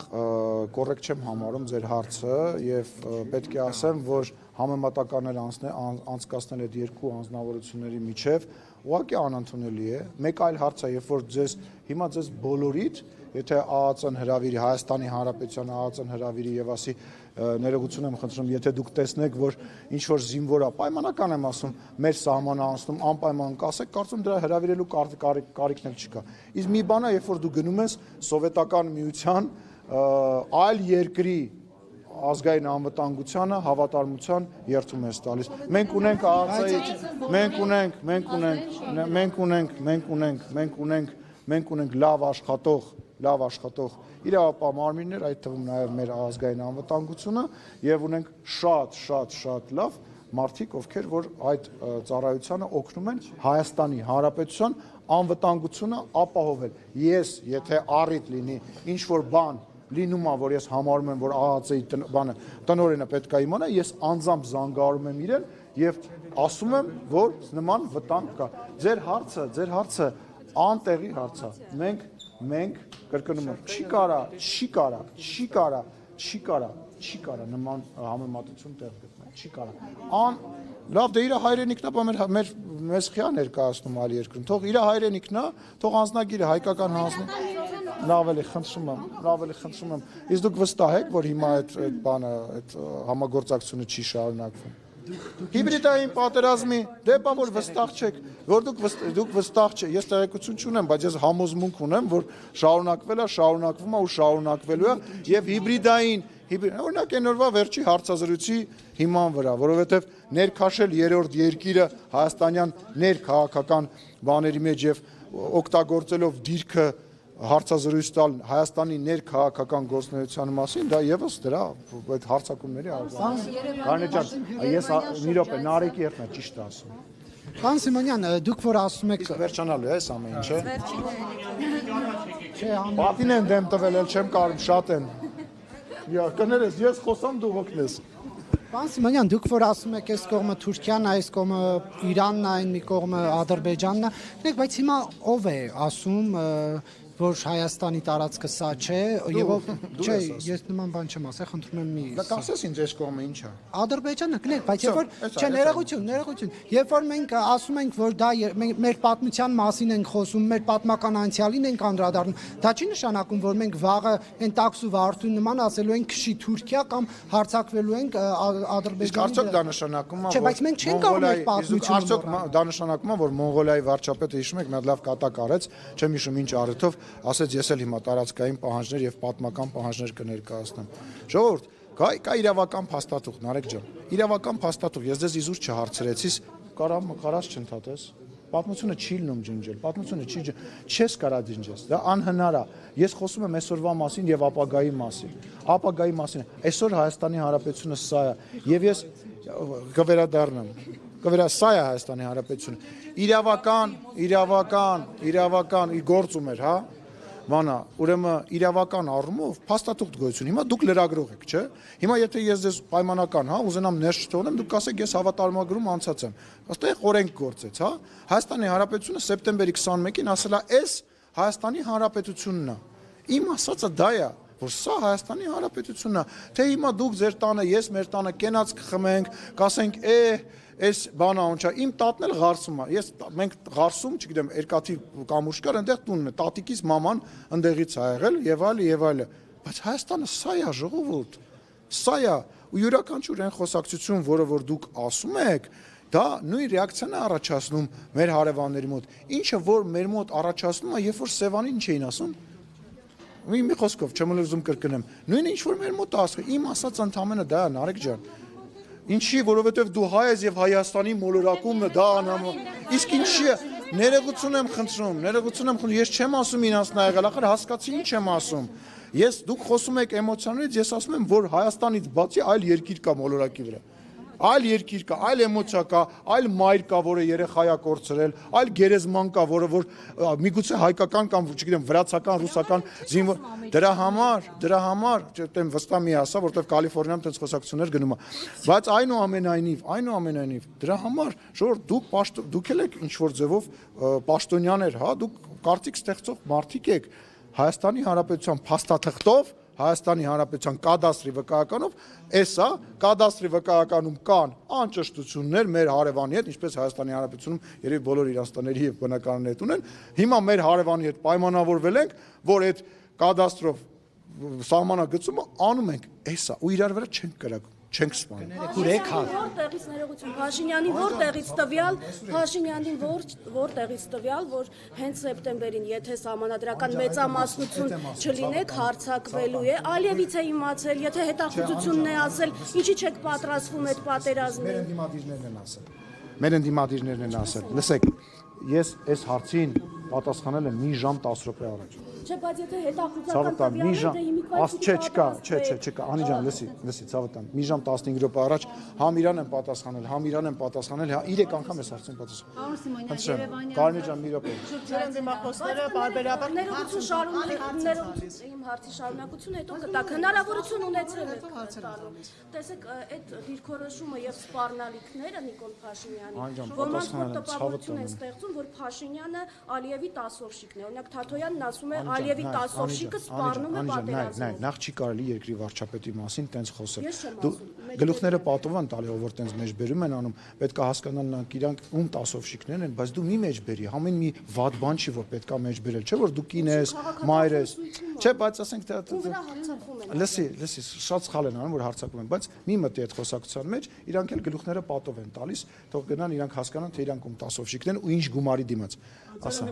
կոռեկտ չեմ համարում ձեր հարցը եւ պետք է ասեմ, որ համեմատականներ անցկացնել այդ երկու անձնավորությունների միջև ուղղակի անընդունելի է։ Մեկ այլ հարց է, երբ որ հիմա ձեզ բոլորիդ, եթե ԱԱԾ-ն հրավիրի, Հայաստանի Հանրապետության ԱԱԾ-ն հրավիրի եւ ասի ներողություն եմ խնդրում, եթե դուք տեսնեք, որ ինչ որ զինվոր է, պայմանական եմ ասում, մեր սահմանը անցնում, անպայման կասեք, կարծում դրա հրավիրելու կարիքն էլ չկա։ Իսկ մի բան է, երբ որ դու գնում ես Սովետական Միության այլ երկրի ազգային անվտանգությանը հավատարմության երթում ես տալիս։ Մենք ունենք լավ աշխատող իրավապահ մարմիններ, այդ թվում նաև մեր ազգային անվտանգությունը եւ ունենք շատ լավ մարդիկ, ովքեր որ այդ ծառայությանը օգնում են Հայաստանի Հանրապետության անվտանգությունը ապահովել։ Ես, եթե առիթ լինի ինչ որ բան լինում է, որ ես համարում եմ, որ ԱԱԾ-ի բանը տնօրենը պետք է իմանա, ես անձամբ զանգահարում եմ իրեն եւ ասում եմ, որ նման վտանգ կա։ Ձեր հարցը անտեղի հարց է։ Մենք կրկնում եմ, չի կարա նման համեմատություն տեղ գտնել, չի կարա։ Լավ, դե իր հայրենիքն է, մեզ խիա ներկայացնում այլ երկրում։ Թող իր հայրենիքն է, թող անձնագիրը հայկական հանձնի։ Լավ էլի խնդրում եմ։ Իսկ դուք վստահ եք, որ հիմա այդ բանը, այդ համագործակցությունը չի շարունակվում։ Հիբրիդային պատերազմի դեպա որ վստահ չեք, որ դուք վստահ չեք, ես տեղեկություն չունեմ, բայց ես համոզմունք ունեմ, որ շարունակվել է, շարունակվում է ու շարունակվելու է եւ հիբրիդային օրինակ այն օրվա վերջի հարցազրույցի հիման վրա, որովհետեւ ներքաշել երրորդ երկիրը հայաստանյան ներքաղաքական բաների մեջ եւ օգտագործելով դիրքը հարցազրույց տալ Հայաստանի ներքաղաքական գործունեության մասին, դա եւս դրա այդ հարցակումների Ղարնե ջան, ես մի րոպե Նարեկի հետ եմ ճիշտ ասում։ Պարոն Սիմոնյան, դուք որ ասում եք վերջանալու է այս ամեն ինչը։ Չէ, պատին են դեմ տվել, էլ չեմ կարում, շատ են։ Կներես, ես խոսամ դու օգնես։ Պարոն Սիմոնյան, դուք որ ասում եք այս կողմը Թուրքիան, այս կողմը Իրանն, այն մի կողմը Ադրբեջանն է, բայց հիմա ով է ասում որ Հայաստանի տարածքը սա չէ, եւ չէ, ես նման բան չեմ ասել, խնդրում եմ մի։ Դա կասես ինձ այս կողմը ինչ է։ Ադրբեջանը գնեք, բայց երբ որ չէ, ներողություն, երբ որ մենք ասում ենք, որ դա մեր պատմության մասին ենք խոսում, մեր պատմական անցյալին ենք անդրադառնում, դա չի նշանակում, որ մենք վաղը այն տաքսու վարդու նման ասելու ենք քշի Թուրքիա կամ հարձակվելու ենք Ադրբեջանի։ Իսկ արդյոք դա նշանակում է, որ չէ, բայց մենք չենք կարող մեր պատմությունը։ Արդյոք դա նշանակում է, որ Մոնղոլիայի վարչապետը հիշում եք, մի հատ լավ կատակ արեց, չեմ հիշում ինչ առիթով ասեց ես էլ հիմա տարածքային պահանջներ եւ պատմական պահանջներ կներկայացնեմ։ Ժողովուրդ, կա իրավական փաստաթուղթ, Նարեկ ջան։ Իրավական փաստաթուղթ, ես դες իզուր չհարցրեցիս, կարաս չընդհատես։ Պատմությունը չի լինում ջնջել, պատմությունը չի չես կարա ջնջես, դա անհնար է։ Ես խոսում եմ այսօրվա մասին եւ ապագայի մասին։ Ապագայի մասին։ Այսօր Հայաստանի Հանրապետությունը սա է եւ ես կվերադառնամ։ Սա է Հայաստանի Հանրապետությունը։ Իրավական գործում էր, հա։ Մանա, ուրեմն իրավական առումով փաստաթուղթ գոյություն։ Հիմա դուք լրագրող եք, չէ՞։ Հիմա եթե ես ձեզ պայմանական, հա, ուզենամ ներս չթողնեմ, դուք ասեք ես հավատարմագրում անցած եմ։ Այստեղ օրենք գործեց, հա։ Հայաստանի Հանրապետությունը սեպտեմբերի 21-ին ասել է, «Էս Հայաստանի Հանրապետությունն է»։ Իմ ասածը դա է, որ սա Հայաստանի Հանրապետությունն է։ Թե հիմա դուք ձեր տանը, ես մեր տանը կենաց կխմենք, կասենք, այս բանը ոնց է, իմ տատն էլ Ղարսում է։ Մենք Ղարսում, չգիտեմ, երկաթի կամուրջ կար, այնտեղ տունն է, տատիկիս մաման ընդեղից ա եղել եւ այլ։ Բայց Հայաստանը սա է, ժողովուրդ։ Սա է, ու յուրաքանչյուր այն խոսակցություն, որը որ դուք ասում եք, դա նույն ռեակցիան է առաջացնում մեր հարևանների մոտ։ Ինչը որ մեր մոտ առաջացնում է, երբ որ Սևանին ինչ էին ասում։ Մի խոսքով չեմ ուզում կրկնեմ։ Նույնը ինչ որ մեր մոտ ասում, իմ ասած ընդամենը դա է, Նարեկ ջան։ Ինչի, որովհետև դու հայ ես եւ Հայաստանի մոլորակումն է դա անհամը։ Իսկ ինչի է, ներողություն եմ խնդրում, ես չեմ ասում ինձ նա եղել, ախր հասկացի ինչ եմ ասում։ Դուք խոսում եք էմոցիաներից, ես ասում եմ, որ Հայաստանից բացի այլ երկիր կա մոլորակի վրա։ Այլ երկիր կա, այլ էմոցիա կա, այլ մայր կա, որը երեխա է կորցրել, այլ գերեզման կա, որը որ միգուցե հայկական կամ չգիտեմ վրացական, ռուսական զինվոր դրա համար, չեմ վստահ մի ասա, որտեղ Կալիֆոռնիայում տենց խոսակցություններ գնում է։ Բայց այնուամենայնիվ դրա համար ժողովուրդ դուք էլ եք ինչ որ ձևով պաշտոնյաներ, հա, դուք կարծիք ստեղծող մարդիկ եք Հայաստանի Հանրապետության փաստաթղթով Հայաստանի Հանրապետության կադաստրի վկայականով, էսա կադաստրի վկայականում կան անճշտություններ մեր հարևանի հետ, ինչպես Հայաստանի Հանրապետությունում երևի բոլոր Իրանցիների եւ բնակարանների հետ ունեն, հիմա մեր հարևանի հետ պայմանավորվել ենք, որ այդ կադաստրով սահմանագծումը անում ենք, էսա ու իրար վրա չենք կրակում, չենք սպանում։ Որտեղից ներողություն որտեղից տվյալ, որ հենց սեպտեմբերին, եթե սահմանադրական մեծամասնություն չլինեք, հարձակվելու է, Ալիևից է իմացել, եթե հետախուզությունն է ասել, ինչի չեք պատրաստվում այդ պատերազմին։ Մեր ընդդիմադիրներն են ասել։ Լսեք, ես այս հարցին պատասխանել եմ մի ժամ 10 րոպե առաջ։ Չէ, բայց եթե հետախուզական չկա, Անի ջան, լսի, ցավտան, մի ժամ 15 րոպե առաջ համ Իրան եմ պատասխանել, 3 անգամ ես հարցին պատասխանել։ Կարինե ջան, մի րոպե։ Դիմախոսները բարբերաբար իմ հարցի շարունակությունը հետո կտակ հնարավորություն ունեցել եք տալու։ Տեսեք, այդ դիրքորոշումը եւ սպառնալիքները Նիկոլ Փաշինյանի, ոմանք որ տպավորություն են ստեղծում, որ Փաշինյանը Ալիևի 10 օրշիկն է։ Օրինակ Թաթոյանն ասում է Ալիևի 10 օրշիկը սպառնում է պատերազմին։ Նախ չի կարելի երկրի վարչապետի մասին տենց խոսել։ Դու գլուխները պատով են տալի, որ տենց մեջբերում են անում, պետք է հասկանալ իրանք ում 10 օրշիկներն են, բայց դու մի մեջբերի, համեն մի վատ բան չի, որ պետք է մեջբերել, չէ՞ որ դու կին ես, մայր ես։ Չէ, բայց ասենք Ում վրա հարցարկում են։ լսի, շատ սխալ են անում, որ հարցակում են, բայց մի մտի այդ խոսակցության մեջ, իրանք էլ գլուխները պատով են տալիս, թող գնան իրանք հասկանան, թե իրանք ում տասովշիկն են ու ինչ գումարի դիմաց։ Ասա։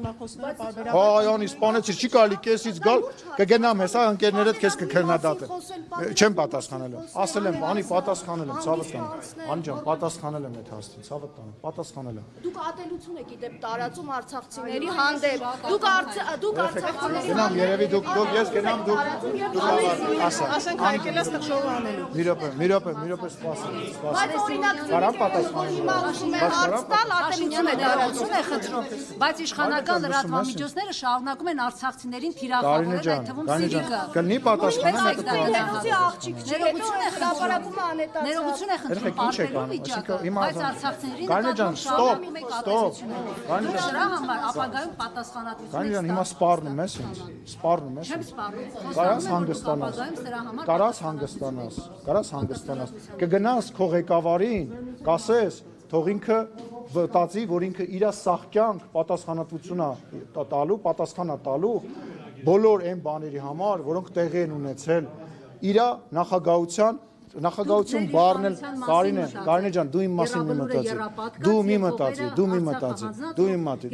Այո, իսպանեցի, չի կարելի քեսից գալ, կգնամ հեսա ընկերներդ քեզ կքննադատեն։ Չեմ պատասխանելու։ Ասել եմ, անի պատասխանել եմ, ցավը տանեմ։ Անի ջան, պատասխանել եմ այդ հաստին, ցավը տանեմ, պատասխանել եմ։ Դուք ատելություն եք իդեպ տարածում արցախցիների հանդեպ։ Դուք արցախցիների Գնամ երևի դուք ես գնամ դուք ասա։ Ասենք հայկել ես տխշով անելու։ Մի րոպե սպասի։ Բայց օրինակ Կարամ պատասխանել։ հիմա ուզում են հարց տալ ատելություն է տարածում։ է խնդրում, բայց իշխանական լրատվամիջոցները շարունակում են արցախցիներին թիրախավորել, այդ թվում Սիրիկը։ Կլինի պատասխանեմ այդ Ներողություն աղջիկ չի, հրապարակումը անետացավ։ Ներողություն է խնդրում պարտելու վիճակը, բայց արցախցիներին Կարինե ջան, ստոպ։ Դրա համար ապագայում պատասխանատվություն Կարինե ջան, հիմա սպառնում ես ինձ։ Սպառնում ես։ Չեմ սպառնում։ Կարաս հանգստանաս։ Կարաս հանգստանաս։ Կգնաս քո ղեկավարին, կասես, թող ինքը վտածի, որ ինքը իր սախ կյանք պատասխանատվություն պատասխանա տալու բոլոր այն բաների համար, որոնք տեղի են ունեցել իր նախագահություն բառնել Կարինե ջան, դու իմ մասին մի մտածի։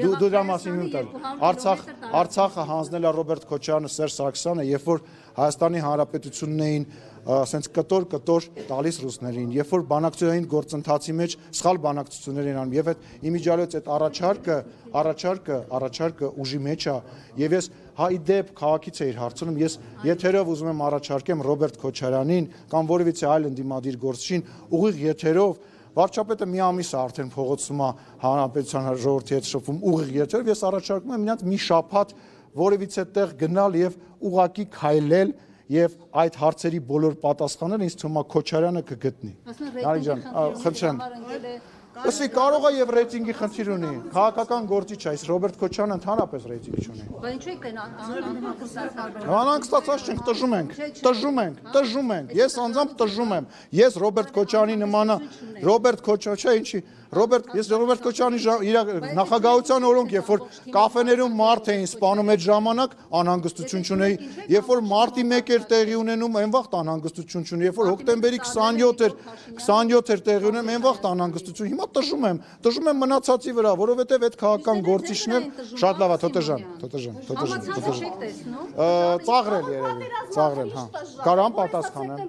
Դու դրա մասին մի մտածի։ Արցախը հանձնել է Ռոբերտ Քոչարյանը, Սերժ Սարգսյանը, երբ որ Հայաստանի Հանրապետությունն էին ասենց կտոր տալիս ռուսներին, երբ որ բանակցային գործընթացի մեջ սխալ բանակցություններ են անում, եւ այդ իմիջիալոց այդ առաջարկը ուժի մեջ է, եւ ես իդեպ քաղաքից էի հարցնում, ես եթերով ուզում եմ առաջարկեմ Ռոբերտ Քոչարյանին կամ որևիցե այլ ընդդիմադիր գործչին ուղիղ եթերով վարչապետը մի ամիս է արդեն փողոցում է Հանրապետության ժողովրդի հետ շփվում ուղիղ եթերով, ես առաջարկում եմ նրանց մի շաբաթ որևիցե տեղ գնալ եւ ուղակի քայլել եւ այդ հարցերի բոլոր պատասխանները ինձ թվում է Քոչարյանը կգտնի։ Նարի ջան, խնդրեմ։ Լսի, կարող է եւ ռեյտինգի խնդիր ունի։ Քաղաքական գործիչ է, այս Ռոբերտ Քոչարյանը ընդհանրապես ռեյտինգ չունի։ Բայց ինչու եք Անհանգստացած չենք, տժում ենք։ Ես անձամբ տժում եմ։ Ես Ռոբերտ Քոչարյանի նմանը, Ռոբերտ Քոչարյանի իր նախագահության օրոնք, երբ որ կաֆեներում մարդ էին սպանում այդ ժամանակ, անհանգստություն չունեի, երբ որ մարտի 1 էր տեղի ունենում, այն վաղ անհանգստություն չունեի, երբ որ հոկտեմբերի 27 էր տեղի ունենում, այն վաղ անհանգստություն։ Հիմա տժում եմ մնացածի վրա, որովհետև այդ քաղաքական գործիչներ շատ լավ է, Թոտե ջան։ Ծաղրել երևի, հա։ Կարամ պատասխանեմ։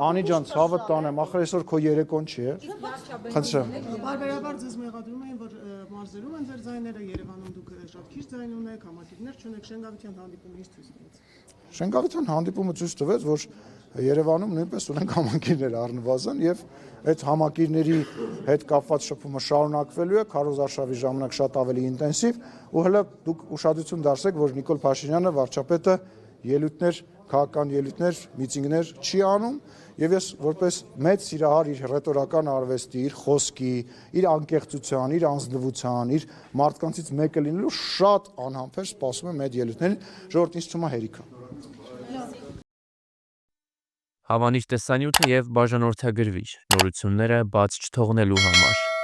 Անի ջան, ցավը տանեմ, ախր այսօր քո երեկոն չի, է։ Խնդրեմ։ Բարբերաբար ձեզ մեղադրում են, որ մարզերում են ձեր ձայները, Երևանում դուք շատ քիչ ձայն ունեք, համակիրներ չունեք, Շենգավիթյան հանդիպումը ինչ ցույց տվեց։ Շենգավիթյան հանդիպումը ցույց տվեց, որ Երևանում նույնպես ունենք համակիրներ առնվազն եւ այդ համակիրների հետ կապված շփումը շարունակվելու է քարոզարշավի ժամանակ շատ ավելի ինտենսիվ ու հələ դուք ուշադրություն դարձեք, որ Նիկոլ Փաշինյանը վարչապետը ելույթներ, քաղաքական ելույթներ, միտինգներ չի անում եւ ես որպես մեծ սիրահար իր ռետորական արվեստի, իր խոսքի, իր անկեղծության, իր անձնվության, իր մարդկանցից մեկը լինելու շատ անհամբեր սպասում եմ այդ ելույթներին, ժողովուրդ ինձ թվում է հերիք է։ Հավանիչ տեսանյութը եւ բաժանորդագրվիչ նորությունները բաց չթողնելու համար